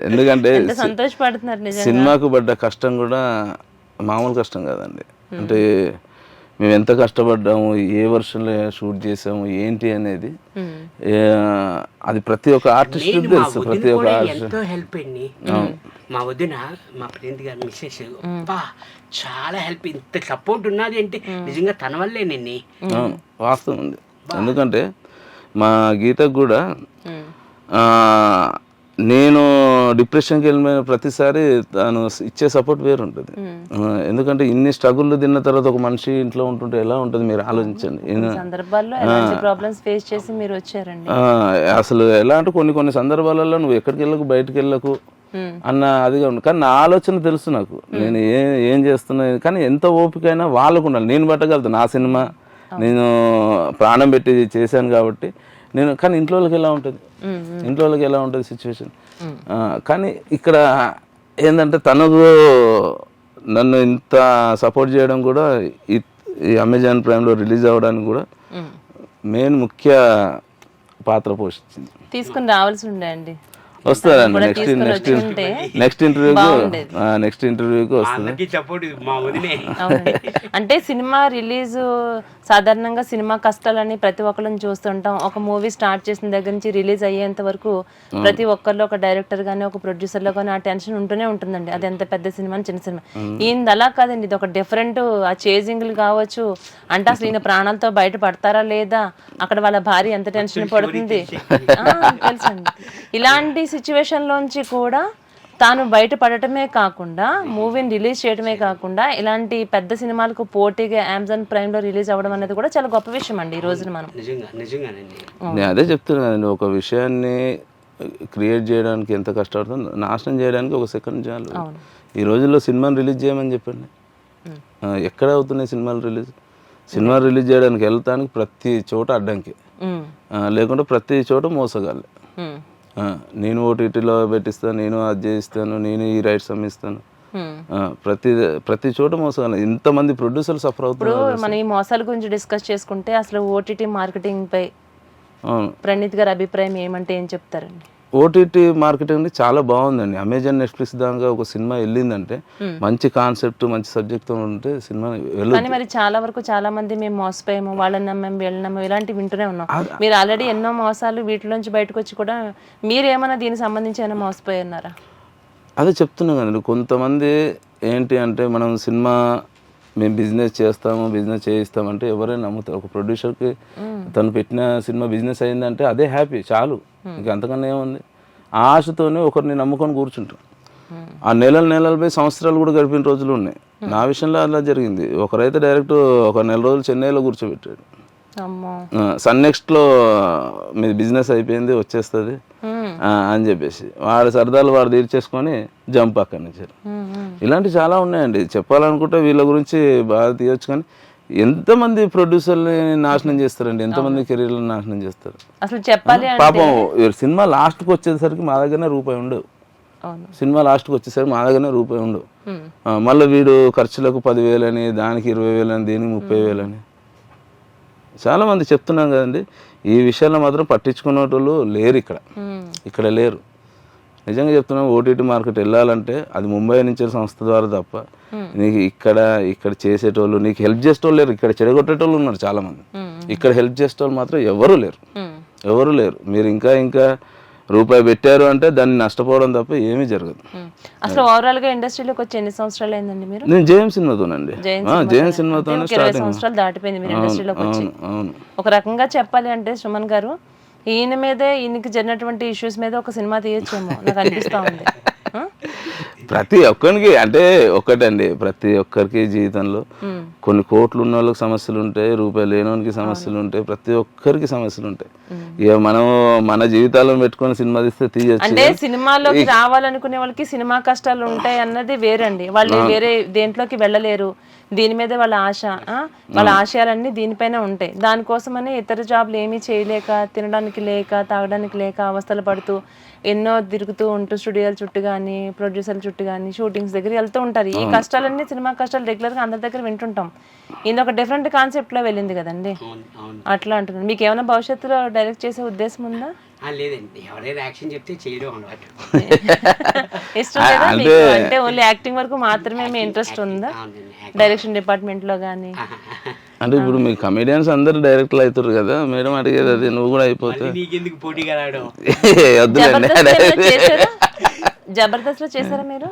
ఎందుకంటే ఎంత సంతోషపడుతున్నారు నిజంగా. సినిమాకు పడ్డ కష్టం కూడా మామూలు కష్టం కాదండి. అంటే మేము ఎంత కష్టపడ్డాము, ఏ వర్షన్లో షూట్ చేసాము ఏంటి అనేది అది ప్రతి ఒక్క ఆర్టిస్ట్ తెలుసు. ప్రతి ఒక్క ఎంతో హెల్ప్ అండి. మా వదిన, మా ఫ్రెండ్ గారు మిస్సెస్ చాలా హెల్ప్. ఇంత సపోర్ట్ ఉన్నది అంటే నిజంగా తన వల్లేనండి. వాస్తవం ఉంది. ఎందుకంటే మా గీతకు కూడా నేను డిప్రెషన్కి వెళ్ళిన ప్రతిసారి తను ఇచ్చే సపోర్ట్ వేరు ఉంటుంది. ఎందుకంటే ఇన్ని స్ట్రగుల్ తిన్న తర్వాత ఒక మనిషి ఇంట్లో ఉంటుంటే ఎలా ఉంటుంది మీరు ఆలోచించండి. సందర్భాల్లో ఎలాంటి ప్రాబ్లమ్స్ ఫేస్ చేసి మీరు వచ్చారండి? అసలు ఎలా అంటే కొన్ని సందర్భాలలో నువ్వు ఎక్కడికి వెళ్ళకు, బయటకు వెళ్ళకు అన్న అదిగా ఉంది. కానీ నా ఆలోచన తెలుసు నాకు, నేను ఏం చేస్తున్నా. కానీ ఎంత ఓపికైనా వాళ్ళకు ఉండాలి. నేను పట్టగలుగుతాను, నా సినిమా నేను ప్రాణం పెట్టి చేశాను కాబట్టి నేను. కానీ ఇంట్లో వాళ్ళకి ఎలా ఉంటుంది, ఇంట్లో వాళ్ళకి ఎలా ఉంటుంది సిచ్యువేషన్. కానీ ఇక్కడ ఏంటంటే తనకు నన్ను ఇంత సపోర్ట్ చేయడం కూడా ఈ అమెజాన్ ప్రైమ్లో రిలీజ్ అవ్వడానికి కూడా మెయిన్ ముఖ్య పాత్ర పోషించింది. తీసుకుని రావాల్సి ఉండే అండి. వస్తారండి నెక్స్ట్ ఇంటర్వ్యూకి వస్తుంది. అంటే సినిమా రిలీజ్ సాధారణంగా సినిమా కష్టాలని ప్రతి ఒక్కరిని చూస్తుంటాం. ఒక మూవీ స్టార్ట్ చేసిన దగ్గర నుంచి రిలీజ్ అయ్యేంత వరకు ప్రతి ఒక్కరిలో ఒక డైరెక్టర్ గానీ ఒక ప్రొడ్యూసర్ లో కానీ ఆ టెన్షన్ ఉంటూనే ఉంటుందండి. అది ఎంత పెద్ద సినిమా చిన్న సినిమా. ఈయన అలా కాదండి, ఇది ఒక డిఫరెంట్. ఆ చేజింగ్లు కావచ్చు, అంటే అసలు ఈయన ప్రాణాలతో బయట పడతారా లేదా, అక్కడ వాళ్ళ భార్య ఎంత టెన్షన్ పడుతుంది తెలుసండి. ఇలాంటి సిచ్యువేషన్ లోంచి కూడా తాను బయటపడటమే కాకుండా, మూవీని రిలీజ్ చేయడమే కాకుండా, ఇలాంటి పెద్ద సినిమాలకు పోటీగా అమెజాన్ ప్రైమ్ లో రిలీజ్ అవ్వడం అనేది కూడా చాలా గొప్ప విషయం అండి ఈ రోజున. మనం నేను అదే చెప్తున్నానండి, ఒక విషయాన్ని క్రియేట్ చేయడానికి ఎంత కష్టపడుతుందో నాశనం చేయడానికి ఒక సెకండ్ చాలు. ఈ రోజుల్లో సినిమాని రిలీజ్ చేయమని చెప్పండి, ఎక్కడ అవుతున్నాయి సినిమాలు రిలీజ్? సినిమా రిలీజ్ చేయడానికి వెళ్తానికి ప్రతి చోట అడ్డంకి, లేకుంటే ప్రతి చోట మోసగాలి. నేను ఓటీటీలో పెట్టిస్తాను, నేను అది చేయిస్తాను, నేను ఈ రైట్స్ అమ్మిస్తాను, ప్రతి చోట మోసాలు. ఇంతమంది ప్రొడ్యూసర్లు సఫర్ అవుతున్నారు. ఇప్పుడు మనం ఈ మోసాల గురించి డిస్కస్ చేసుకుంటే అసలు ఓటీటీ మార్కెటింగ్ పై ప్రణీత్ గారి అభిప్రాయం ఏమంటే ఏం చెప్తారండి? ఓటీటీ మార్కెటింగ్ చాలా బాగుందండి. అమెజాన్, నెట్ఫ్లిక్స్ దాకా ఒక సినిమా వెళ్ళిందంటే మంచి కాన్సెప్ట్, మంచి సబ్జెక్ట్ ఉంటే సినిమా వెళ్ళదు. కానీ మరి చాలా వరకు చాలా మంది మేము మోసపోయాము, వాళ్ళని నమ్మాము, వీళ్ళని నమ్మాము, ఇలాంటివి వింటూనే ఉన్నాం. మీరు ఆల్రెడీ ఎన్నో మోసాలు వీటిలోంచి బయటకు వచ్చి కూడా మీరేమన్నా దీనికి సంబంధించి ఏమైనా మోసపోయినారా? అదే చెప్తున్నాం కదండి, కొంతమంది ఏంటి అంటే మనం సినిమా మేము బిజినెస్ చేస్తాము, బిజినెస్ చేయిస్తామంటే ఎవరైనా నమ్ముతారు. ఒక ప్రొడ్యూసర్కి తను పెట్టిన సినిమా బిజినెస్ అయిందంటే అదే హ్యాపీ చాలు, ఇంక అంతకన్నా ఏముంది. ఆ ఆశతోనే ఒకరిని నమ్ముకొని కూర్చుంటాం. ఆ నెలలపై సంవత్సరాలు కూడా గడిపిన రోజులు ఉన్నాయి. నా విషయంలో అలా జరిగింది. ఒకరైతే డైరెక్ట్ ఒక నెల రోజులు చెన్నైలో కూర్చోబెట్టాడు. సన్ నెక్స్ట్లో మీది బిజినెస్ అయిపోయింది, వచ్చేస్తుంది అని చెప్పేసి వాడు సరదాలు వాడు తీర్చేసుకొని జంప్ అక్కడి నుంచి. ఇలాంటివి చాలా ఉన్నాయండి, చెప్పాలనుకుంటే వీళ్ళ గురించి బాగా తీయొచ్చు. కానీ ఎంతమంది ప్రొడ్యూసర్ని నాశనం చేస్తారండి, ఎంతమంది కెరీర్లను నాశనం చేస్తారు అసలు చెప్పాలి. పాపం సినిమా లాస్ట్కి వచ్చేసరికి మా దగ్గరనే రూపాయి ఉండవు. సినిమా లాస్ట్కి వచ్చేసరికి మా దగ్గరనే రూపాయి ఉండవు. మళ్ళీ వీడు ఖర్చులకు 10,000 అని, దానికి 20,000 అని, దీనికి 30,000 అని. చాలామంది చెప్తున్నాం కదండి, ఈ విషయాల్లో మాత్రం పట్టించుకునేటోళ్ళు లేరు ఇక్కడ లేరు. నిజంగా చెప్తున్నాం, ఓటీటీ మార్కెట్ వెళ్ళాలంటే అది ముంబై నుంచి సంస్థ ద్వారా తప్ప నీకు ఇక్కడ చేసేటోళ్ళు, నీకు హెల్ప్ చేసేటోళ్ళు లేరు. ఇక్కడ చెడగొట్టేటోళ్ళు ఉన్నారు చాలామంది, ఇక్కడ హెల్ప్ చేసేటోళ్ళు మాత్రం ఎవరు లేరు. మీరు ఇంకా రూపాయి పెట్టారు అంటే దాన్ని నష్టపోవడం తప్ప ఏమీ జరగదు. అసలు ఓవరాల్ గా ఇండస్ట్రీలోకి వచ్చి ఎన్ని సంవత్సరాలు అయిందండి మీరు? నేను జేఎం సినిమాతోనండి, జేఎం సినిమాతోనే 20 సంవత్సరాలు దాటిపోయింది మీరు ఇండస్ట్రీలోకి వచ్చి. ఒక రకంగా చెప్పాలి అంటే సుమన్ గారు, ఈయనకి జరిగినటువంటి ఇష్యూస్ మీద ఒక సినిమా తీయచ్చేమో నాకు అనిపిస్తా ఉంది. ప్రతి ఒక్కరికి అంటే ఒక్కటండి, ప్రతి ఒక్కరికి జీవితంలో కొన్ని కోట్లు ఉన్న వాళ్ళకి సమస్యలు ఉంటాయి, రూపాయలు లేనోనికి సమస్యలు ఉంటాయి, ప్రతి ఒక్కరికి సమస్యలు ఉంటాయి. ఇక మనం మన జీవితాలను పెట్టుకొని సినిమా తీస్తే తీయచ్చు. అంటే సినిమాలోకి రావాలనుకునే వాళ్ళకి సినిమా కష్టాలు ఉంటాయి అన్నది వేరండి. వాళ్ళు వేరే దేంట్లోకి వెళ్ళలేరు. దీని మీదే వాళ్ళ ఆశ, వాళ్ళ ఆశయాలన్నీ దీనిపైన ఉంటాయి. దానికోసమని ఇతర జాబ్లు ఏమీ చేయలేక, తినడానికి లేక, తాగడానికి లేక అవస్థలు పడుతూ ఎన్నో తిరుగుతూ ఉంటూ స్టూడియోల చుట్టూ కానీ, ప్రొడ్యూసర్ల చుట్టూ కానీ, షూటింగ్స్ దగ్గర వెళ్తూ ఉంటారు. ఈ కష్టాలన్నీ, సినిమా కష్టాలు రెగ్యులర్గా అందరి దగ్గర వింటుంటాం. ఇది ఒక డిఫరెంట్ కాన్సెప్ట్లో వెళ్ళింది కదండి, అట్లా అంటున్నాను. మీకు ఏమైనా భవిష్యత్తులో డైరెక్ట్ చేసే ఉద్దేశం ఉందా? లేదండి, ఎవరైనా యాక్షన్ చెప్తే చేయడం అలవాటు. ఇష్టం లేదా మీకు? అంటే ఓన్లీ యాక్టింగ్ వరకు మాత్రమే మీ ఇంట్రెస్ట్ ఉందా? డైరెక్షన్ డిపార్ట్మెంట్ లో కానీ? అంటే ఇప్పుడు మీ కమెడియన్స్ అందరు డైరెక్టర్లు అవుతారు కదా మేడం, అడిగేది అది. నువ్వు కూడా అయిపోతావు. నీకెందుకు పోటీగా రావడం? జబర్దస్త్ లో చేశారా మీరు?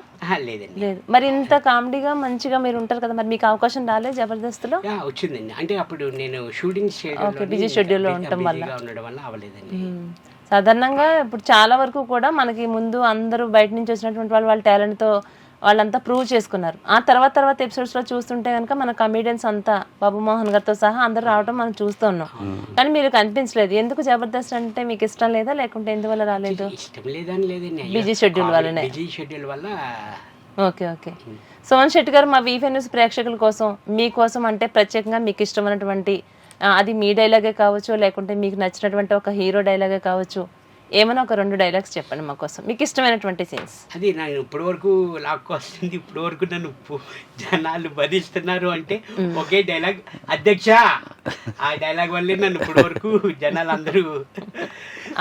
లేదండి. లేదు. మరి ఇంత కామెడీగా మంచిగా మీరు ఉంటారు కదా, మరి మీకు అవకాశం రాలేదు జబర్దస్త్ లో? వచ్చిందండి, అంటే అప్పుడు నేను షూటింగ్ బిజీ షెడ్యూల్ లో ఉండటం వల్ల అవ్వలేదండి. సాధారణంగా ఇప్పుడు చాలా వరకు కూడా మనకి ముందు అందరూ బయట నుంచి వచ్చినటువంటి వాళ్ళు వాళ్ళ టాలెంట్తో వాళ్ళంతా ప్రూవ్ చేసుకున్నారు. ఆ తర్వాత ఎపిసోడ్స్లో చూస్తుంటే కనుక మన కమెడియన్స్ అంతా బాబు మోహన్ గారితో సహా అందరూ రావడం మనం చూస్తూ ఉన్నాం. కానీ మీరు కనిపించలేదు. ఎందుకు జబర్దస్త్ అంటే మీకు ఇష్టం లేదా, లేకుంటే ఎందువల్ల రాలేదు? ఇష్టం లేదని లేదండి, బిజీ షెడ్యూల్ వల్లనే. బిజీ షెడ్యూల్ వల్ల. ఓకే. సుమన్ శెట్టి గారు, మా వీఫై న్యూస్ ప్రేక్షకుల కోసం, మీకోసం అంటే ప్రత్యేకంగా మీకు ఇష్టమైనటువంటి, అది మీ డైలాగే కావచ్చు, లేకుంటే మీకు నచ్చినటువంటి ఒక హీరో డైలాగే కావచ్చు, ఏమైనా ఒక 2 డైలాగ్స్ చెప్పండి మా కోసం, మీకు ఇష్టమైనటువంటి సీన్స్. అది నేను ఇప్పటి వరకు లాక్కొస్తుంది, ఇప్పటి వరకు నన్ను జనాలు బదిస్తున్నారు అంటే ఒకే డైలాగ్, అధ్యక్ష. ఆ డైలాగ్ వల్లే నన్ను ఇప్పటి వరకు జనాలు అందరూ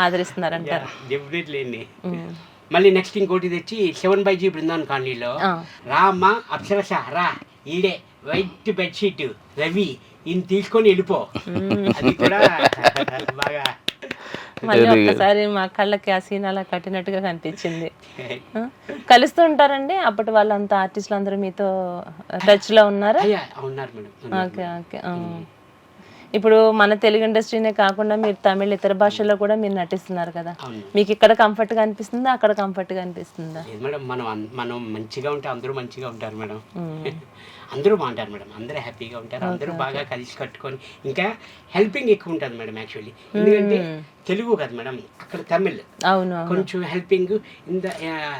ఆదరిస్తున్నారంటారు. డెఫినెట్లీ అండి. మళ్ళీ నెక్స్ట్ ఇంకోటి తెచ్చి 7/G బృందావన్ కాలనీలో, రా అమ్మ అప్సరస రా, ఈడే వైట్ బెడ్షీట్ రవి, ఈయన తీసుకొని వెళ్ళిపో. అది కూడా బాగా మళ్ళీ ఒక్కసారి మా కళ్ళకి ఆ సీన్ అలా కట్టినట్టుగా కనిపించింది. కలుస్తూ ఉంటారండి అప్పటి వాళ్ళంతా, ఆర్టిస్టులు అందరూ మీతో టచ్ లో ఉన్నారా? ఉన్నారు మేడం. ఓకే. ఇప్పుడు మన తెలుగు ఇండస్ట్రీనే కాకుండా మీరు తమిళ, ఇతర భాషల్లో కూడా మీరు నటిస్తున్నారు కదా, మీకు ఇక్కడ కంఫర్ట్ గా అనిపిస్తుందా, అక్కడ కంఫర్ట్ గా అనిపిస్తుందా? మేడం, మనం మంచిగా ఉంటే అందరూ మంచిగా ఉంటారు మేడం. అందరూ బాగుంటారు మేడం, అందరూ హ్యాపీగా ఉంటారు, అందరూ బాగా కలిసి కట్టుకొని, ఇంకా హెల్పింగ్ ఎక్కువ ఉంటుంది మేడం. యాక్చువల్లీ ఎందుకంటే తెలుగు కదా మేడం, అక్కడ తమిళ్. అవును. కొంచెం హెల్పింగ్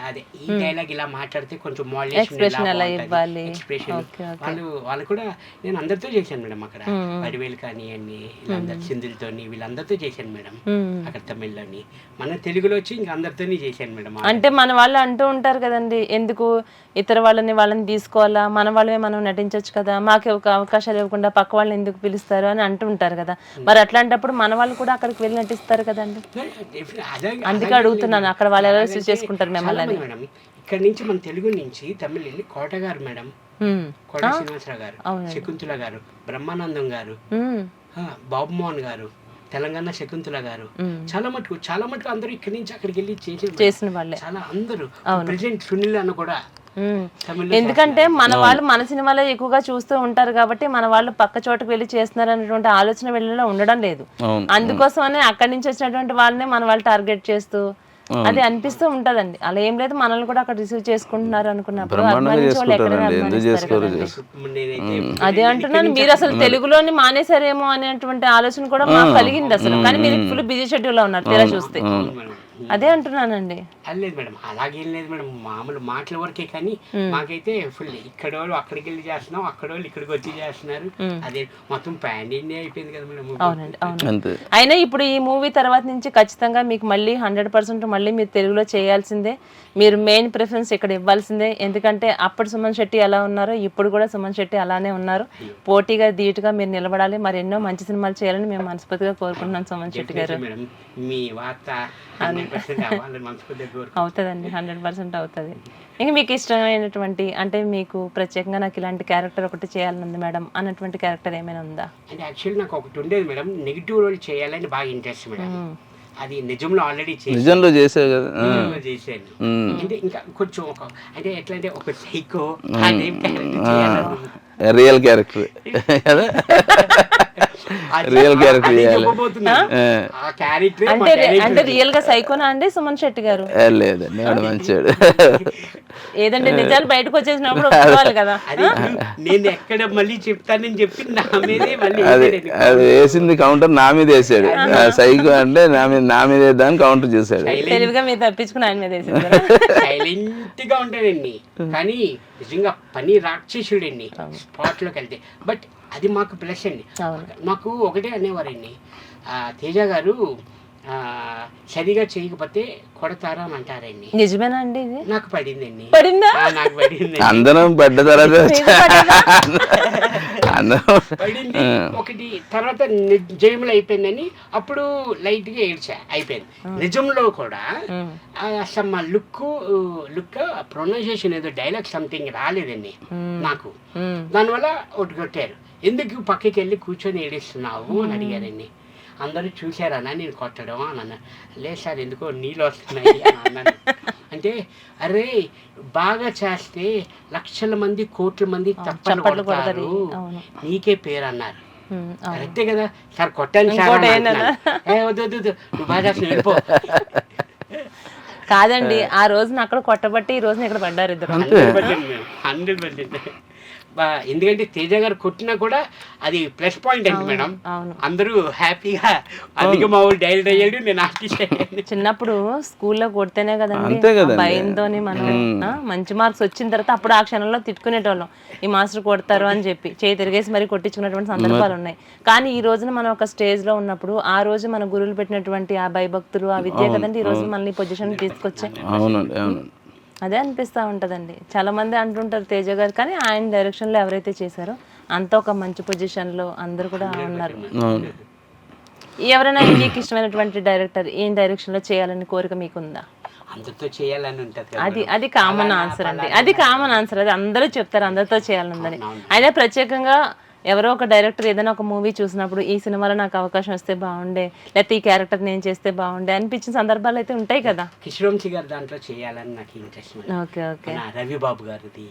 అదే ఈ డైలాగ్ ఇలా మాట్లాడితే కొంచెం ఎక్స్ప్రెషన్ అలా ఇవ్వాలి. ఎక్స్ప్రెషన్ వాళ్ళు కూడా నేను అందరితో చేశాను మేడం. అక్కడ వడివేలు కానివ్వండి, వీళ్ళందరూ సింధులతోని, వీళ్ళందరితో చేశాను మేడం అక్కడ తమిళ్లోని. మన తెలుగులో వచ్చి ఇంకా అందరితోని చేశాను మేడం. అంటే మన వాళ్ళు అంటూ ఉంటారు కదండి, ఎందుకు ఇతర వాళ్ళని తీసుకోవాలా, మన వాళ్ళమే మనం నటించవచ్చు కదా, మాకే ఒక అవకాశాలు ఇవ్వకుండా పక్క వాళ్ళని ఎందుకు పిలుస్తారు అని అంటూ ఉంటారు కదా. మరి అట్లాంటప్పుడు మన వాళ్ళు కూడా అక్కడికి వెళ్ళి నటిస్తారు కదండి. అందుకే అడుగుతున్నాను, అక్కడ వాళ్ళు ఎలా రిసీవ్ చేసుకుంటారు మిమ్మల్ని మేడం. ఇక్కడ నుంచి మన తెలుగు నుంచి తమిళ వెళ్ళి కోట గారు మేడం, కోట శ్రీనివాసరావు గారు, శకుంతల గారు, బ్రహ్మానందం గారు, బాబు మోహన్ గారు, తెలంగాణ శకుంతల గారు, చాలా మటుకు అందరూ ఇక్కడి నుంచి అక్కడికి వెళ్ళి చేసిన వాళ్ళే. చాలా అందరూ ప్రెసిడెంట్ సునీల్ అన్న కూడా. ఎందుకంటే మన వాళ్ళు మన సినిమాలో ఎక్కువగా చూస్తూ ఉంటారు కాబట్టి మన వాళ్ళు పక్క చోటుకు వెళ్ళి చేస్తున్నారు అనేటువంటి ఆలోచన వెళ్ళలో ఉండడం లేదు. అందుకోసమనే అక్కడి నుంచి వచ్చినటువంటి వాళ్ళని మన వాళ్ళు టార్గెట్ చేస్తూ అది అనిపిస్తూ ఉంటదండి. అలా ఏం లేదు, మనల్ని కూడా అక్కడ రిసీవ్ చేసుకుంటున్నారు అనుకున్నప్పుడు అదే అంటున్నాను. మీరు అసలు తెలుగులోని మానేశారేమో అనేటువంటి ఆలోచన కూడా మాకు కలిగింది అసలు. కానీ మీరు ఫుల్ బిజీ షెడ్యూల్ లో ఉన్నారు తీరా చూస్తే. అదే అంటున్నానండి. లేదు మేడం, అలాగేం లేదు మేడం, మామూలు మాటల వరకే. కానీ మాకైతే ఫుల్ ఇక్కడ వాళ్ళు అక్కడికి వెళ్ళి చేస్తున్నాం, అక్కడ వాళ్ళు ఇక్కడికి వచ్చి చేస్తున్నారు. అదే మొత్తం ప్యాన్ ఇండియా అయిపోయింది కదా మేడం. అవునండి, అవును. అయినా ఇప్పుడు ఈ మూవీ తర్వాత నుంచి ఖచ్చితంగా మీకు మళ్ళీ 100% మళ్ళీ మీరు తెలుగులో చేయాల్సిందే. మీరు మెయిన్ ప్రిఫరెన్స్ ఇక్కడ ఇవ్వాల్సిందే. ఎందుకంటే అప్పుడు సుమన్ శెట్టి ఎలా ఉన్నారో ఇప్పుడు కూడా సుమన్ శెట్టి అలానే ఉన్నారు. పోటీగా ధీటుగా మీరు నిలబడాలి. మరి ఎన్నో మంచి సినిమాలు చేయాలని మేము మనస్ఫూర్తిగా కోరుకుంటున్నాం సుమన్ శెట్టి గారు. మీ వార్త అవుతుందండి, 100% అవుతుంది. ఇంకా మీకు ఇష్టమైనటువంటి, అంటే మీకు ప్రత్యేకంగా నాకు ఇలాంటి క్యారెక్టర్ ఒకటి చేయాలని ఉంది మేడం అన్నటువంటి క్యారెక్టర్ ఏమైనా ఉందా? అంటే యాక్చువల్లీ నాకు ఒకటి ఉండేది మేడం, నెగిటివ్ రోల్ చేయాలని బాగా ఇంట్రెస్ట్ మేడం. అది నిజంలో ఆల్రెడీ నిజంలో చేసావు కదా, చేశాను. అంటే ఇంకా కొంచెం అంటే ఎట్లా అంటే ఒక సైకో రియల్ క్యారెక్టర్ కదా, రియల్ క్యారెక్టర్ అంటే రియల్ గా సైకోనా అండి సుమన్ శెట్టి గారు? లేదండి, వాడు మంచివాడు. ఏదంటే నిజాలు బయటకు వచ్చేసినప్పుడు ఒప్పుకోవాలి కదా. అది నేను ఎక్కడ మళ్ళీ చెప్తానని చెప్పి నా మీదే మళ్ళీ అది అది వేసింది కౌంటర్ నా మీద వేసాడు. సైకో అంటే నా మీద వేద్దామని కౌంటర్ చేశాడు. తెలివిగా మీరు తప్పించుకుని ఆయన మీద వేసింది. సైలెంట్ గా ఉంటాడండి, కానీ నిజంగా పని రాక్షసుడండి స్పాట్ లోకి వెళ్తే. బట్ అది మాకు ప్లస్ అండి. మాకు ఒకటే అనేవారండి, తేజ గారు సరిగా చేయకపోతే కొడతారా అని అంటారండి. నిజమేనా అండి ఇది? నాకు పడిందండి. పడిందా? నాకు పడింది. అందరం పడ్డ తర్వాత పడింది ఒకటి. తర్వాత నిజంలో అయిపోయిందని అప్పుడు లైట్ గా ఏడ్చా, అయిపోయింది. నిజంలో కూడా అసలు లుక్ ప్రొనౌన్సియేషన్ ఏదో డైలాగ్ సంథింగ్ రాలేదండి నాకు. దానివల్ల ఒకటి కొట్టారు, ఎందుకు పక్కకి వెళ్ళి కూర్చొని ఏడుస్తున్నావు అని అడిగారండి. అందరూ చూశారన్నా నేను కొట్టడం అని అన్నా. లేదు సార్ ఎందుకో నీళ్ళు వస్తున్నాయి అని అన్నాను. అంటే అరే బాగా చేస్తే లక్షల మంది కోట్ల మంది చప్పట్లు కొడతారు, నీకే పేరు అన్నారు. కరెక్టే కదా సార్, కొట్టాను సార్. వద్దు నువ్వు బాగా చేస్తున్నావు వెళ్ళిపో. కాదండి, ఆ రోజున అక్కడ కొట్టబట్టి ఈ రోజున ఇక్కడ పడ్డారు ఇద్దరు. 100%. ఎందుకంటే తేజ గారు కొట్టినా కూడా అది ప్లస్ పాయింట్ అండి మేడం. అందరూ హ్యాపీగా అందుకే మా ఊరు డైరెక్ట్ అయ్యాడు, నేను ఆర్టిస్ట్ అయ్యాను. చిన్నప్పుడు స్కూల్లో కొడితేనే కదండి భయంతోని మనం మంచి మార్క్స్ వచ్చిన తర్వాత అప్పుడు ఆ క్షణంలో తిట్టుకునేటోళ్ళం, ఈ మాస్టర్ కొడతారు అని చెప్పి చేయి తిరిగేసి మరి కొట్టించుకున్నటువంటి సందర్భాలు ఉన్నాయి. కానీ ఈ రోజున మనం ఒక స్టేజ్ లో ఉన్నప్పుడు ఆ రోజు మన గురువులు పెట్టినటువంటి ఆ భయభక్తులు, ఆ విద్య కదండి ఈ రోజు మనల్ని పొజిషన్ తీసుకొచ్చాయి. అదే అనిపిస్తూ ఉంటుందండి. చాలా మంది అంటుంటారు తేజ గారు, కానీ ఆయన డైరెక్షన్లో ఎవరైతే చేశారో అంత ఒక మంచి పొజిషన్లో అందరూ కూడా ఉన్నారు. ఎవరైనా మీకు ఇష్టమైనటువంటి డైరెక్టర్ ఏం డైరెక్షన్లో చేయాలని కోరిక మీకుందా? అందరితో చేయాలని ఉంటుంది. అది కామన్ ఆన్సర్ అండి, అది కామన్ ఆన్సర్. అది అందరూ చెప్తారు అందరితో చేయాలని. అయితే ప్రత్యేకంగా ఎవరో ఒక డైరెక్టర్ ఏదైనా ఒక మూవీ చూసినప్పుడు ఈ సినిమాలో నాకు అవకాశం వస్తే బాగుండే, లేకపోతే ఈ క్యారెక్టర్ నేను చేస్తే బాగుండే అనిపించిన సందర్భాలు అయితే ఉంటాయి కదా. కిషోరంశి గారు దాంట్లో చేయాలని నాకు interest. Okay okay. Ravi Babu గారిది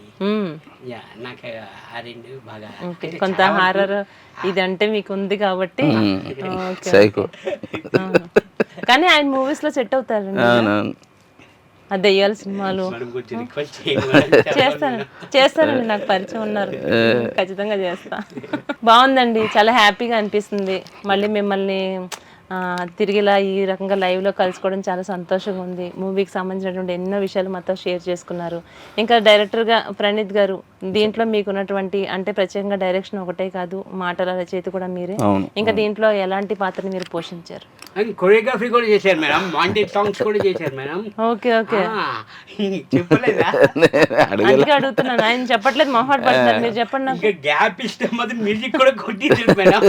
నాకు ఆ రెండు బాగా కొంత హారర్ ఇది అంటే మీకు ఉంది కాబట్టి. కానీ ఆయన మూవీస్ లో సెట్ అవుతారండి. అది దెయ్యాల సినిమాలు చేస్తానండి, నాకు పరిచయం ఉన్నారు, ఖచ్చితంగా చేస్తా. బాగుందండి, చాలా హ్యాపీగా అనిపిస్తుంది. మళ్ళీ మిమ్మల్ని తిరిగిలా ఈ రకంగా లైవ్లో కలుసుకోవడం చాలా సంతోషంగా ఉంది. మూవీకి సంబంధించినటువంటి ఎన్నో విషయాలు మాతో షేర్ చేసుకున్నారు. ఇంకా డైరెక్టర్గా ప్రణీత్ గారు, దీంట్లో మీకున్నటువంటి అంటే ప్రత్యేకంగా డైరెక్షన్ ఒకటే కాదు, మాటల రచయిత కూడా మీరే. ఇంకా దీంట్లో ఎలాంటి పాత్రని మీరు పోషించారు? కొరియోగ్రఫీ కూడా చేశారు మేడం, వాంటెడ్ సాంగ్స్ కూడా చేశారు మేడం. Okay okay. చెప్పలేదా? అందుకే అడుగుతున్నాను, ఆయన చెప్పట్లేదు, మొహాట్ పడుతున్నారు, మీరు చెప్పండి. నాకు గ్యాప్ ఇష్టం, మ్యూజిక్ కూడా కొట్టించారు మేడం.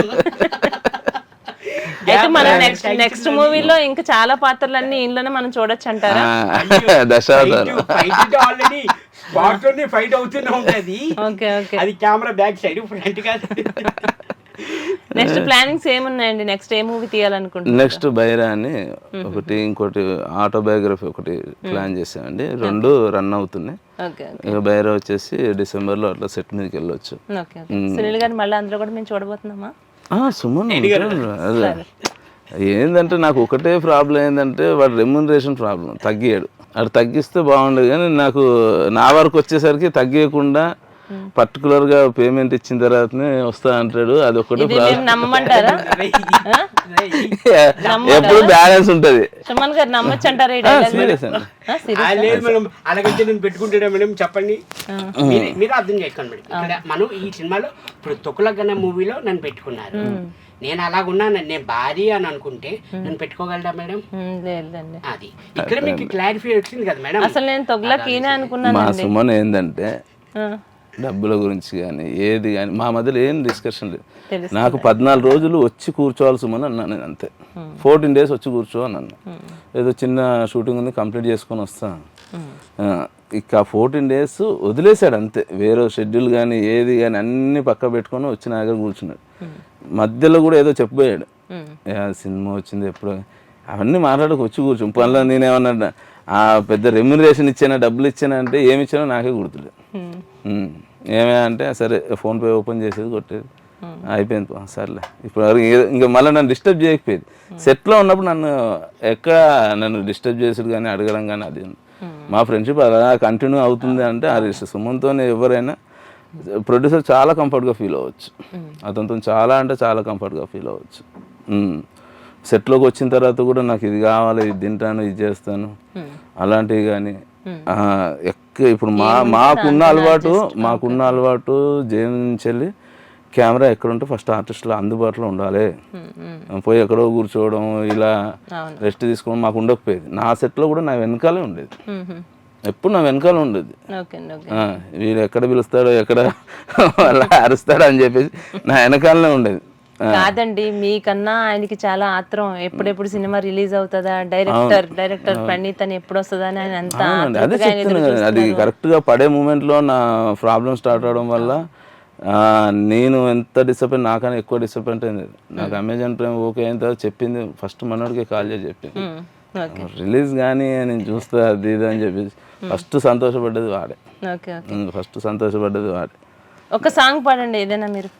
అయితే మనం నెక్స్ట్ మూవీలో ఇంకా చాలా పాత్రలన్నీ ఇంట్లోనే మనం చూడొచ్చు అంటారా? ఆల్రెడీ స్పాట్ లోనే ఫైట్ అవుతూనే ఉంటది. Okay okay. అది కెమెరా బ్యాక్ సైడ్, ఫ్రంట్ కాదు. నెక్స్ట్ ప్లానింగ్స్ ఏమున్నాయండి? నెక్స్ట్ ఏ మూవీ తీయాలనుకుంటున్నారు? నెక్స్ట్ బైరా అని ఒకటి, ఇంకోటి ఆటోబయోగ్రఫీ ఒకటి ప్లాన్ చేసామండి. రెండు రన్ అవుతున్నాయి. ఇక బైరా వచ్చేసి డిసెంబర్ లో అట్లా సెట్ మీదకి వెళ్ళొచ్చు. సునీల్ గారిని మళ్ళీ అందులో కూడా మేము చూడబోతున్నామా? సుమన్ అదే ఏంటంటే నాకు ఒకటే ప్రాబ్లం ఏంటంటే వాడు రెమ్యునరేషన్ ప్రాబ్లం, తగ్గియాడు. అది తగ్గిస్తే బాగుండదు, కానీ నాకు నా వరకు వచ్చేసరికి తగ్గకుండా పర్టికులర్ గా పేమెంట్ ఇచ్చిన తర్వాతనే వస్తా అంటాడు. అది ఒకటే ప్రాబ్లం. నమ్మమంటారా? ఎప్పుడు బ్యాలెన్స్ ఉంటది. సుమన్ గారు నమ్మొచ్చు అంటారా? అలాగైతే నేను పెట్టుకుంటాడా మేడం? చెప్పండి, మీరు అర్థం చేసుకోండి మేడం. ఇక్కడ మనం ఈ సినిమాలో ఇప్పుడు తొక్కులగన్న మూవీలో నన్ను పెట్టుకున్నారు, నేను అలాగున్నాను, నేను భారీ అని అనుకుంటే నన్ను పెట్టుకోగలరా మేడం? లేదండి. అది ఇక్కడ మీకు క్లారిఫై వచ్చింది కదా మేడం. అసలు నేను తొగ్గులకీనే అనుకున్నాను. మా సుమన్ ఏంటంటే డబ్బుల గురించి కానీ ఏది కానీ మా మధ్యలో ఏం డిస్కషన్ లేదు. నాకు 14 రోజులు వచ్చి కూర్చోవాలి సుమన్ అన్నాను, అంతే. 14 days వచ్చి కూర్చో అన్నాను. ఏదో చిన్న షూటింగ్ ఉంది, కంప్లీట్ చేసుకొని వస్తాను. ఇక 14 days వదిలేశాడు అంతే. వేరే షెడ్యూల్ కానీ ఏది కానీ అన్ని పక్క పెట్టుకొని వచ్చి నా దగ్గర కూర్చున్నాడు. మధ్యలో కూడా ఏదో చెప్పబోయాడు, సినిమా వచ్చింది ఎప్పుడు, అవన్నీ మాట్లాడక వచ్చి కూర్చో. పనిలో నేనేమన్నా పెద్ద రెమ్యునరేషన్ ఇచ్చానా, డబ్బులు ఇచ్చానా అంటే ఏమి ఇచ్చానో నాకే గుర్తులేదు. ఏమే అంటే సరే ఫోన్పే ఓపెన్ చేసేది, కొట్టేది, అయిపోయింది, సర్లే. ఇప్పుడు ఇంకా మళ్ళీ నన్ను డిస్టర్బ్ చేయకపోయేది. సెట్లో ఉన్నప్పుడు నన్ను డిస్టర్బ్ చేసేది కానీ అడగడం కానీ అది మా ఫ్రెండ్షిప్ అలా కంటిన్యూ అవుతుంది అంటే అది సుమన్తో ఎవరైనా ప్రొడ్యూసర్ చాలా కంఫర్ట్గా ఫీల్ అవ్వచ్చు, అతనితో చాలా అంటే చాలా కంఫర్ట్గా ఫీల్ అవ్వచ్చు. సెట్లోకి వచ్చిన తర్వాత కూడా నాకు ఇది కావాలి, ఇది తింటాను, ఇది చేస్తాను అలాంటివి కానీ ఇప్పుడు మాకున్న అలవాటు జైన్ నుంచి వెళ్ళి కెమెరా ఎక్కడుంటే ఫస్ట్ ఆర్టిస్టులు అందుబాటులో ఉండాలి, పోయి ఎక్కడో కూర్చోవడం ఇలా రెస్ట్ తీసుకోవడం మాకు ఉండకపోయేది. నా సెట్లో కూడా నా వెనకాలే ఉండేది, ఎప్పుడు నా వెనకాల ఉండేది. వీడు ఎక్కడ పిలుస్తాడో ఎక్కడ అలా అరుస్తాడో అని చెప్పేసి నా వెనకాలనే ఉండేది. కాదండి, మీకన్నా ఆయనకి చాలా ఆత్రం, ఎప్పుడెప్పుడు సినిమా రిలీజ్ అవుతుందా, డైరెక్టర్ ప్రణీత్ అని ఎప్పుడు వస్తుందా అని ఆయన అంతా అదే చెప్తున్నాను. అది కరెక్ట్ గా పడే మూమెంట్ లో నా ప్రాబ్లం స్టార్ట్ అవడం వల్ల నేను ఎంత డిసప్పాయింట్, నాకన్నా ఎక్కువ డిసప్పాయింట్ అయింది. నాకు అమెజాన్ ప్రైమ్ ఓకే అయిన తర్వాత చెప్పింది ఫస్ట్ మనోడికి కాల్ చేసి చెప్పింది రిలీజ్ కానీ నేను చూస్తా అది ఇది అని చెప్పేసి ఫస్ట్ సంతోషపడ్డది వాడే. ఒక సాంగ్ పాడండి ఏదైనా మీరు.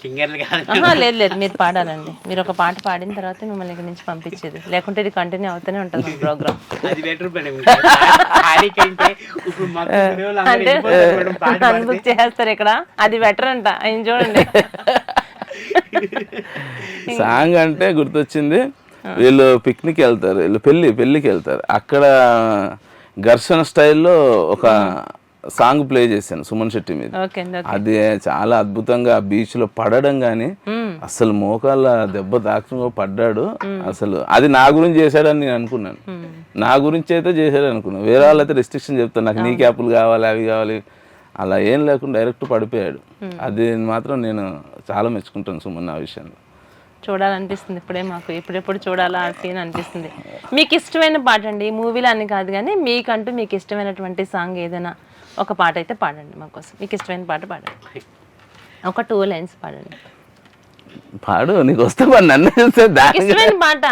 సింగర్లు కాదు, లేదు మీరు పాడాలండి. మీరు ఒక పాట పాడిన తర్వాత మిమ్మల్ని ఇక్కడ నుంచి పంపించేది, లేకుంటే ఇది కంటిన్యూ అవుతూనే ఉంటుంది మన ప్రోగ్రామ్. అది బెటర్ అంటే అన్బుక్ చేస్తారు ఇక్కడ, అది బెటర్ అంట. ఆయన చూడండి సాంగ్ అంటే గుర్తొచ్చింది, వీళ్ళు పిక్నిక్ వెళ్తారు, వీళ్ళు పెళ్ళికి వెళ్తారు. అక్కడ ఘర్షణ స్టైల్లో ఒక సాంగ్ ప్లే చేశాను సుమన్ శెట్టి మీద. అది చాలా అద్భుతంగా బీచ్ లో పడడం గానీ అసలు మోకాళ్ళ దెబ్బ తాకుండా పడ్డాడు. అసలు అది నా గురించి చేశాడని నేను అనుకున్నాను, నా గురించి అయితే చేశాడు అనుకున్నాను. వేరే వాళ్ళైతే రెస్ట్రిక్షన్ చెప్తాను, నాకు నీ క్యాపులు కావాలి అవి కావాలి, అలా ఏం లేకుండా డైరెక్ట్ పడిపోయాడు. అది మాత్రం నేను చాలా మెచ్చుకుంటాను సుమన్ ఆ విషయంలో. చూడాలనిపిస్తుంది ఇప్పుడే, మాకు ఎప్పుడెప్పుడు చూడాలా అని అనిపిస్తుంది. మీకు ఇష్టమైన పాట అండి, మూవీలో అని కాదు కానీ మీకంటూ మీకు ఇష్టమైనటువంటి సాంగ్ ఏదైనా ఒక పాట అయితే పాడండి మా కోసం. మీకు ఇష్టమైన పాట పాడండి, ఒక 2 lines పాడండి. పాడు, నీకు వస్తే నన్ను ఇష్టమైన పాట.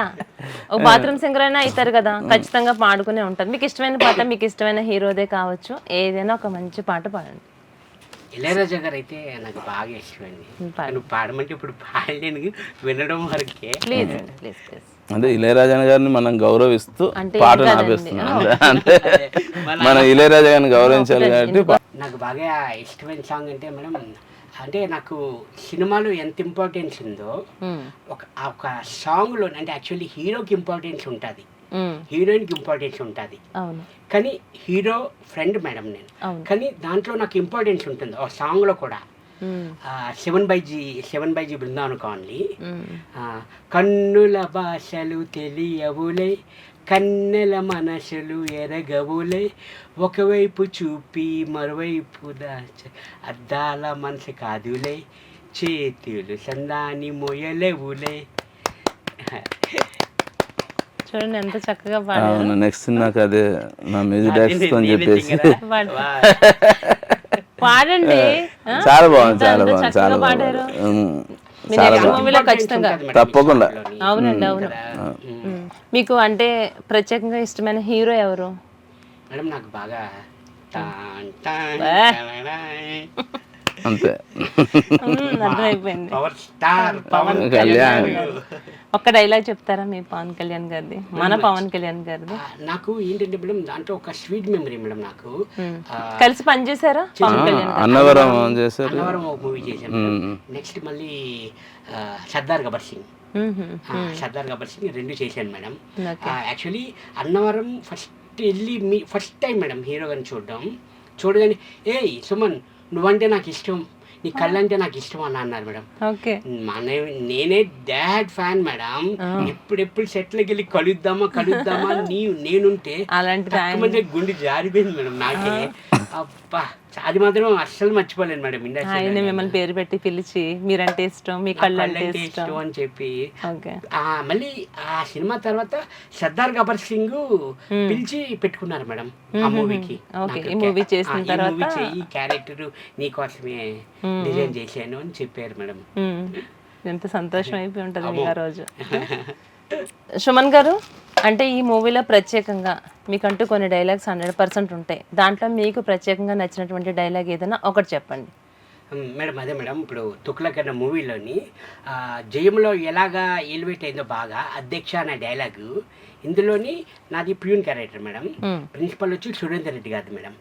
ఒక బాత్రూమ్ సింగర్ అయినా అవుతారు కదా, ఖచ్చితంగా పాడుకునే ఉంటారు. మీకు ఇష్టమైన పాట, మీకు ఇష్టమైన హీరోదే కావచ్చు, ఏదైనా ఒక మంచి పాట పాడండి. ఇళయరాజా గారు అయితే నాకు బాగా ఇష్టమండి. నువ్వు పాడమంటే ఇప్పుడు పాడలేను, వినడం వరకే. ప్లీజ్ అంటే ఇళయరాజా గారిని మనం గౌరవిస్తూ పాటను ఆపేస్తున్నాం. అంటే మనం ఇళయరాజా గారిని గౌరవించాలి కాబట్టి. నాకు బాగా ఇష్టమైన సాంగ్ అంటే మేడం, అంటే నాకు సినిమాలో ఎంత ఇంపార్టెన్స్ ఉందో ఒక సాంగ్లో, అంటే యాక్చువల్లీ హీరోకి ఇంపార్టెన్స్ ఉంటుంది, హీరోయిన్కి ఇంపార్టెన్స్ ఉంటుంది, కానీ హీరో ఫ్రెండ్ మేడం నేను, కానీ దాంట్లో నాకు ఇంపార్టెన్స్ ఉంటుంది ఆ సాంగ్లో కూడా. 7/G Brindavan colony. కన్నుల భాషలు తెలియవులే, కన్నెల మనసులు ఎరగవులే, ఒకవైపు చూపి మరోవైపు దాచ అద్దాల మనసు కాదులే, చేతులు సందాని మొయలేవులే. చూడండి ఎంత చక్కగా పాడారు. నెక్స్ట్ నాకు అదే నా మ్యూజిక్ డైరెక్టర్ అని చెప్పేసి పాడండి. చాలా బాగుంది, చాలా బాగుంది, చాలా పాడారు. తప్పకుండా. అవునండి, అవును. మీకు అంటే ప్రత్యేకంగా ఇష్టమైన హీరో ఎవరు మేడం? నాకు బాగా అంతే, అర్థమైపోయింది. పవన్ కళ్యాణ్. ఒక్క డైలాగ్ చెప్తారా మీ పవన్ కళ్యాణ్ గారిది, మన పవన్ కళ్యాణ్ గారిది? నాకు ఏంటంటే మేడం, దాంట్లో ఒక స్వీట్ మెమరీ మేడం. నాకు కలిసి పనిచేశారా పవన్ కళ్యాణ్? అన్నవరం ఒక మూవీ చేశాను. నెక్స్ట్ మళ్ళీ సర్దార్ గబ్బర్ సింగ్, రెండు చేశాను madam. Actually Annavaram first time madam hero గారిని చూడగానే ఏయ్ సుమన్ నువ్వంటే నాకు ఇష్టం, నీ కళ్ళంటే నాకు ఇష్టం అని అన్నారు మేడం. నేనే డాడ్ ఫ్యాన్ మేడం. ఎప్పుడెప్పుడు సెట్లకి వెళ్ళి కలుద్దామా నేనుంటే అలాంటి గుండె జారిపోయింది మేడం నాకే. అబ్బా, అది మాత్రం అస్సలు మర్చిపోలేను మేడం. ఇండస్ట్రీ మిమ్మల్ని పేరు పెట్టి పిలిచి మీరంటే ఇష్టం, మీ కళ్ళంటే ఇష్టం అని చెప్పి మళ్ళీ ఆ సినిమా తర్వాత సర్దార్ గబ్బర్ సింగ్ పిలిచి పెట్టుకున్నారు మేడం ఆ మూవీకి. ఈ మూవీ చేసిన తర్వాత ఈ క్యారెక్టర్ నీకోసమే డిజైన్ చేశాను అని చెప్పారు మేడం. ఎంత సంతోషం అయిపోయి ఉంటుంది మీకు ఆ రోజు. సుమన్ గారు, అంటే ఈ మూవీలో ప్రత్యేకంగా మీకంటూ కొన్ని డైలాగ్స్ 100% ఉంటాయి. దాంట్లో మీకు ప్రత్యేకంగా నచ్చినటువంటి డైలాగ్ ఏదైనా ఒకటి చెప్పండి. మేడం అదే మేడం, ఇప్పుడు తుక్లక్ అన్న మూవీలోని జయంలో ఎలాగా ఎలివేట్ అయిందో బాగా అధ్యక్ష అనే డైలాగు ఇందులోని నాది ప్యూన్ క్యారెక్టర్ మేడం. ప్రిన్సిపల్ వచ్చి సురేందర్ రెడ్డి గారు మేడం.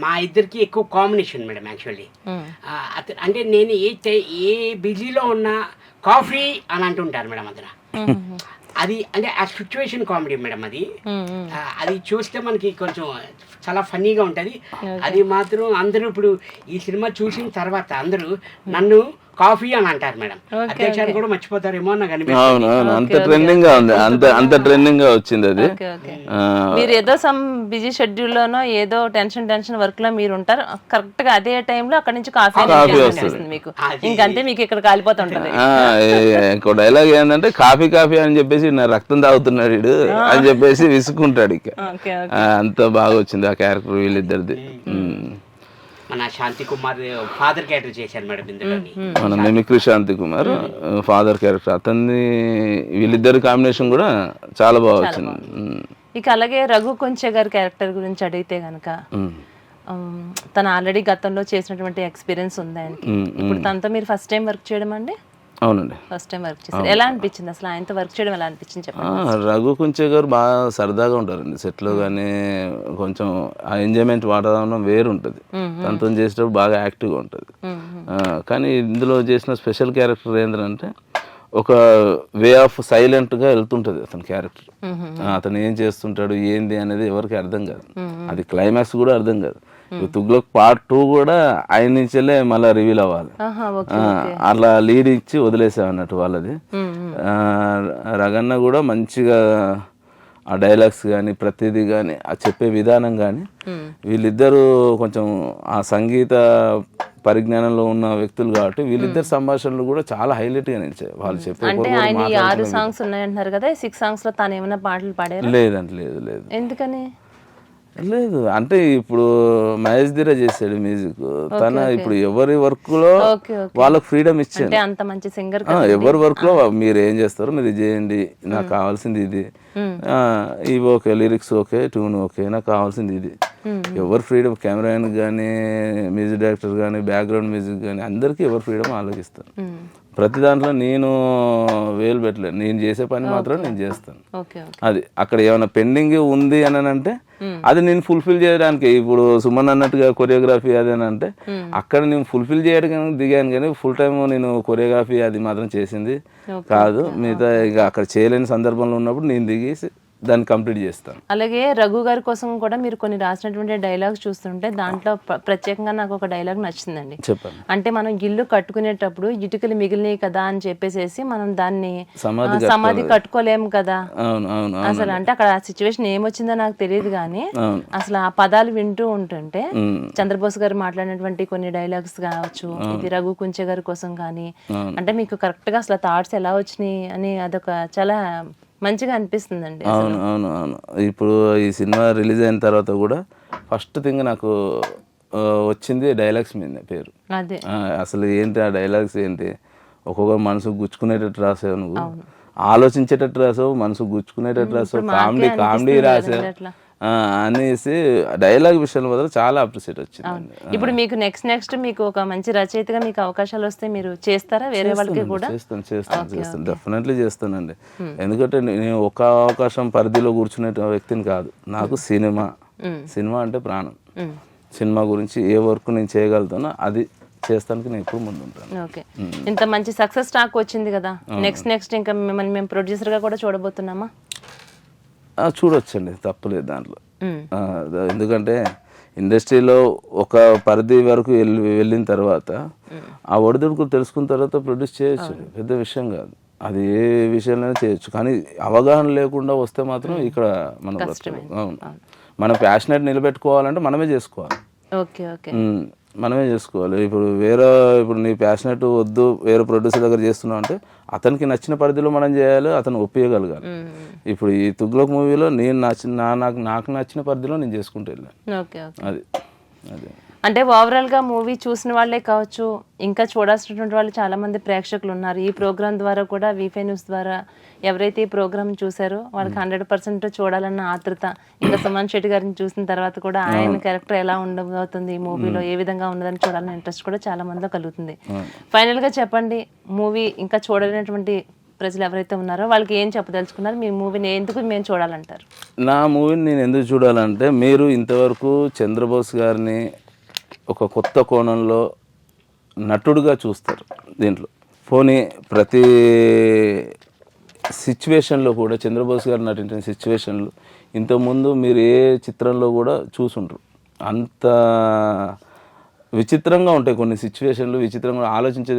మా ఇద్దరికి ఎక్కువ కాంబినేషన్ మేడం యాక్చువల్లీ. అంటే నేను ఏ బిజీలో ఉన్నా కాఫీ అని అంటుంటారు మేడం అతను. అది అంటే ఆ సిచ్యువేషన్ కామెడీ మేడం. అది చూస్తే మనకి కొంచెం చాలా ఫన్నీగా ఉంటుంది. అది మాత్రం అందరూ ఇప్పుడు ఈ సినిమా చూసిన తర్వాత అందరూ నన్ను కాఫీ అని అంటారు మేడం. అధ్యక్షాన్ని కూడా మర్చిపోతారేమో నాకు అనిపిస్తుంది. అంత ట్రెండింగ్ గా ఉంది, అంత ట్రెండింగ్ గా వచ్చింది అది. మీరు ఏదో సమ్ బిజీ షెడ్యూల్ లోనో ఏదో టెన్షన్ వర్క్ లో మీరు ఉంటారు, కరెక్ట్ గా అదే టైంలో అక్కడ నుంచి కాఫీ వస్తుంది మీకు. ఇంకంతే మీకు ఇక్కడ కాలిపోతుంటది. ఇంకో డైలాగ్ ఏంటంటే కాఫీ అని చెప్పేసి నా రక్తం తాగుతున్నాడు వీడు అని చెప్పేసి విసుకుంటాడు. ఇక అంత బాగా వచ్చింది ఆ క్యారెక్టర్ వీళ్ళిద్దరిది. మన శాంతి కుమార్ ఫాదర్ క్యారెక్టర్ చేశారు మేడం ఇందులోని. మన మిమిక్రీ శాంతి కుమార్ ఫాదర్ క్యారెక్టర్, అతన్ని వీళ్ళిద్దరి కాంబినేషన్ కూడా చాలా బాగా వచ్చింది. ఇక అలాగే రఘు కొంచె గారి క్యారెక్టర్ గురించి అడిగితే గనక తను ఆల్రెడీ గతంలో చేసినటువంటి ఎక్స్పీరియన్స్ ఉంది ఆయనకి. ఇప్పుడు తనతో మీరు ఫస్ట్ టైం వర్క్ చేయడం అండి? అవునండి, ఫస్ట్ టైం వర్క్ చేశారు. ఎలా అనిపించింది అసలు ఆయనతో వర్క్ చేయడం? ఎలా అనిపించింది చెప్పండి. రఘు కొంచె గారు బాగా సరదాగా ఉంటారండి సెట్లో, కానీ కొంచెం ఆ ఎంజాయ్మెంట్ వాతావరణం వేరు ఉంటుంది. తనతో చేసేటప్పుడు బాగా యాక్టివ్గా ఉంటుంది. కానీ ఇందులో చేసిన స్పెషల్ క్యారెక్టర్ ఏంటంటే ఒక వే ఆఫ్ సైలెంట్గా వెళ్తుంటుంది అతని క్యారెక్టర్. అతను ఏం చేస్తుంటాడు ఏంది అనేది ఎవరికి అర్థం కాదు. అది క్లైమాక్స్ కూడా అర్థం కాదు. తుగ్లక్ పార్ట్ 2 కూడా ఆయన నుంచెల్లే మళ్ళీ రివీల్ అవ్వాలి. అట్లా లీడ్ ఇచ్చి వదిలేసాం అన్నట్టు వాళ్ళది. రగన్న కూడా మంచిగా ఆ డైలాగ్స్ కానీ ప్రతిదీ కానీ ఆ చెప్పే విధానం కానీ, వీళ్ళిద్దరూ కొంచెం ఆ సంగీత పరిజ్ఞానంలో ఉన్న వ్యక్తులు కాబట్టి వీళ్ళిద్దరు సంభాషణలు కూడా చాలా హైలైట్ గా నిలిచాయి. వాళ్ళు చెప్పే 6 సాంగ్స్ ఉన్నాయంటున్నారు కదా, 6 సాంగ్స్ లో తాను ఏమైనా పాటలు పాడారు? లేదండి, లేదు. ఎందుకని లేదు అంటే ఇప్పుడు మహేష్ దిరా చేసాడు మ్యూజిక్. తన ఇప్పుడు ఎవరి వర్క్ లో వాళ్ళకి ఫ్రీడమ్ ఇచ్చాను. అంత మంచి సింగర్ ఎవరి వర్క్ లో మీరు ఏం చేస్తారో మీరు ఇది చేయండి, నాకు కావాల్సింది ఇది, ఇవి okay, lyrics okay, tune okay, నాకు కావాల్సింది ఇది. ఎవరు ఫ్రీడమ్, కెమెరామెన్ కానీ మ్యూజిక్ డైరెక్టర్ కానీ బ్యాక్గ్రౌండ్ మ్యూజిక్ కానీ అందరికీ ఎవరు ఫ్రీడమ్ ఆలోచిస్తారు. ప్రతి దాంట్లో నేను వేలు పెట్టలేదు, నేను చేసే పని మాత్రం నేను చేస్తాను. అది అక్కడ ఏమైనా పెండింగ్ ఉంది అని అంటే అది నేను ఫుల్ఫిల్ చేయడానికి, ఇప్పుడు సుమన్ అన్నట్టుగా కొరియోగ్రఫీ అది అని అంటే అక్కడ నేను ఫుల్ఫిల్ చేయడానికి దిగాను, కానీ ఫుల్ టైం నేను కొరియోగ్రఫీ అది మాత్రం చేసింది కాదు. మిగతా ఇక అక్కడ చేయలేని సందర్భంలో ఉన్నప్పుడు నేను దిగేసి దాన్ని కంప్లీట్ చేస్తాను. అలాగే రఘు గారి కోసం కూడా మీరు కొన్ని రాసినటువంటి డైలాగ్స్ చూస్తుంటే దాంట్లో ప్రత్యేకంగా నాకు ఒక డైలాగ్ నచ్చిందండి. చెప్పండి. అంటే మనం ఇల్లు కట్టుకునేటప్పుడు ఇటుకలు మిగిలినాయి కదా అని చెప్పేసి మనం దాన్ని సమాధి కట్టుకోలేము కదా అసలు. అంటే అక్కడ ఆ సిచ్యువేషన్ ఏమొచ్చిందో నాకు తెలియదు, కానీ అసలు ఆ పదాలు వింటూ ఉంటుంటే చంద్రబోస్ గారు మాట్లాడినటువంటి కొన్ని డైలాగ్స్ కావచ్చు, ఇది రఘు కుంచె గారి కోసం కానీ, అంటే మీకు కరెక్ట్ గా అసలు థాట్స్ ఎలా వచ్చినాయి అని అదొక చాలా మంచిగా అనిపిస్తుందండి. అవును. ఇప్పుడు ఈ సినిమా రిలీజ్ అయిన తర్వాత కూడా ఫస్ట్ థింగ్ నాకు వచ్చింది డైలాగ్స్ మీద పేరు. అసలు ఏంటి ఆ డైలాగ్స్ ఏంటి, ఒక్కొక్క మనసు గుచ్చుకునేటట్టు రాసావు నువ్వు, ఆలోచించేటట్టు రాసావు, మనసు గుచ్చుకునేటట్టు రాసావు, కామెడీ రాసావు అనేసి డైలాగ్ విషయంలో మాత్రం చాలా అప్రిషియేట్ వచ్చింది. ఇప్పుడు మీకు నెక్స్ట్ మీకు ఒక మంచి రచయితగా మీకు అవకాశాలు వస్తే మీరు చేస్తారా వేరే వాళ్ళకి కూడా? చేస్తాను డెఫినెట్లీ చేస్తానండి. ఎందుకంటే నేను ఒక అవకాశం పరిధిలో కూర్చునే వ్యక్తిని కాదు. నాకు సినిమా అంటే ప్రాణం. సినిమా గురించి ఏ వర్క్ నేను చేయగలుగుతానో అది చేస్తానికి నేను ఎక్కువ ముందు ఉంటాను. ఓకే, ఇంత మంచి సక్సెస్ టాక్ వచ్చింది కదా, నెక్స్ట్ ఇంకా మిమ్మల్ని మేము ప్రొడ్యూసర్ గా కూడా చూడబోతున్నామా? చూడొచ్చండి, తప్పలేదు దాంట్లో. ఎందుకంటే ఇండస్ట్రీలో ఒక పరిధి వరకు వెళ్ళిన తర్వాత ఆ ఒడిదుడుకులు తెలుసుకున్న తర్వాత ప్రొడ్యూస్ చేయొచ్చు, పెద్ద విషయం కాదు. అది ఏ విషయంలో చేయొచ్చు, కానీ అవగాహన లేకుండా వస్తే మాత్రం ఇక్కడ మనం మన ప్యాషనేట్ నిలబెట్టుకోవాలంటే మనమే చేసుకోవాలి. మనమే చేసుకోవాలి. ఇప్పుడు నీ ప్యాషనేట్ వద్దు వేరే ప్రొడ్యూసర్ దగ్గర చేస్తున్నావు అంటే అతనికి నచ్చిన పరిధిలో మనం చేయాలి, అతను ఒప్పియగలగాలి. ఇప్పుడు ఈ తుగ్లక్ మూవీలో నాకు నచ్చిన పరిధిలో నేను చేసుకుంటూ వెళ్ళాను. అది అంటే ఓవరాల్ గా మూవీ చూసిన వాళ్ళే కావచ్చు, ఇంకా చూడాల్సినటువంటి వాళ్ళు చాలా మంది ప్రేక్షకులు ఉన్నారు. ఈ ప్రోగ్రామ్ ద్వారా కూడా వీఫై న్యూస్ ద్వారా ఎవరైతే ఈ ప్రోగ్రామ్ చూసారో వాళ్ళకి 100% చూడాలన్న ఆతృత, ఇంకా సుమన్ శెట్టి గారిని చూసిన తర్వాత కూడా ఆయన క్యారెక్టర్ ఎలా ఉండబోతుంది ఈ మూవీలో, ఏ విధంగా ఉన్నదని చూడాలన్న ఇంట్రెస్ట్ కూడా చాలా మందిలో కలుగుతుంది. ఫైనల్ గా చెప్పండి, మూవీ ఇంకా చూడలేనటువంటి ప్రజలు ఎవరైతే ఉన్నారో వాళ్ళకి ఏం చెప్పదలుచుకున్నారు? మీ మూవీని ఎందుకు మేము చూడాలంటారు? నా మూవీని నేను ఎందుకు చూడాలంటే, మీరు ఇంతవరకు చంద్రబోస్ గారిని ఒక కొత్త కోణంలో నటుడుగా చూస్తారు దీంట్లో. పోనీ ప్రతి సిచ్యువేషన్లో కూడా చంద్రబోస్ గారు నటించిన సిచ్యువేషన్లు ఇంతకుముందు మీరు ఏ చిత్రంలో కూడా చూసుంటారు. అంత విచిత్రంగా ఉంటాయి కొన్ని సిచ్యువేషన్లు, విచిత్రంగా ఆలోచించే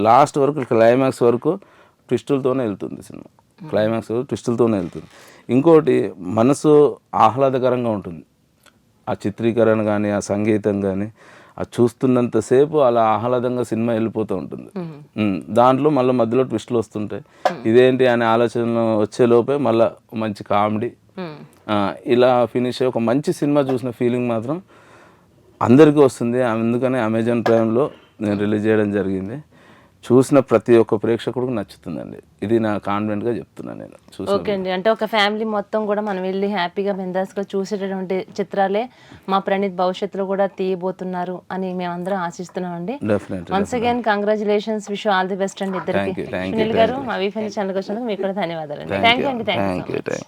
లాస్ట్ వరకు క్లైమాక్స్ వరకు ట్విస్టులతోనే వెళ్తుంది సినిమా. క్లైమాక్స్ ట్విస్టులతోనే వెళ్తుంది. ఇంకోటి మనసు ఆహ్లాదకరంగా ఉంటుంది. ఆ చిత్రీకరణ కానీ, ఆ సంగీతం కానీ, ఆ చూస్తున్నంతసేపు అలా ఆహ్లాదంగా సినిమా వెళ్ళిపోతూ ఉంటుంది. దాంట్లో మళ్ళీ మధ్యలో ట్విస్టులు వస్తుంటాయి. ఇదేంటి అనే ఆలోచన వచ్చేలోపే మళ్ళీ మంచి కామెడీ, ఇలా ఫినిష్ అయ్యి ఒక మంచి సినిమా చూసిన ఫీలింగ్ మాత్రం అందరికీ వస్తుంది. అందుకని అమెజాన్ ప్రైమ్లో నేను రిలీజ్ చేయడం జరిగింది. చూసిన ప్రతి ఒక్క ప్రేక్షకుడికి నచ్చుతుందండి. ఇది నా కాన్ఫిడెంట్గా చెప్తున్నాను నేను. ఓకే అండి, అంటే ఒక ఫ్యామిలీ మొత్తం కూడా మనం వెళ్ళి హ్యాపీగా బిందాస్గా చూసేటటువంటి చిత్రాలే మా ప్రణీత్ భవిష్యత్తులో కూడా తీయబోతున్నారు అని మేమందరం ఆశిస్తున్నామండి. Once again congratulations, wish all the best అండి ఇద్దరికి. సునీల్ గారు మా వీఫై ఛానల్కి వచ్చినందుకు మీకు కూడా ధన్యవాదాలు అండి. థ్యాంక్ యూ అండి. Thank you.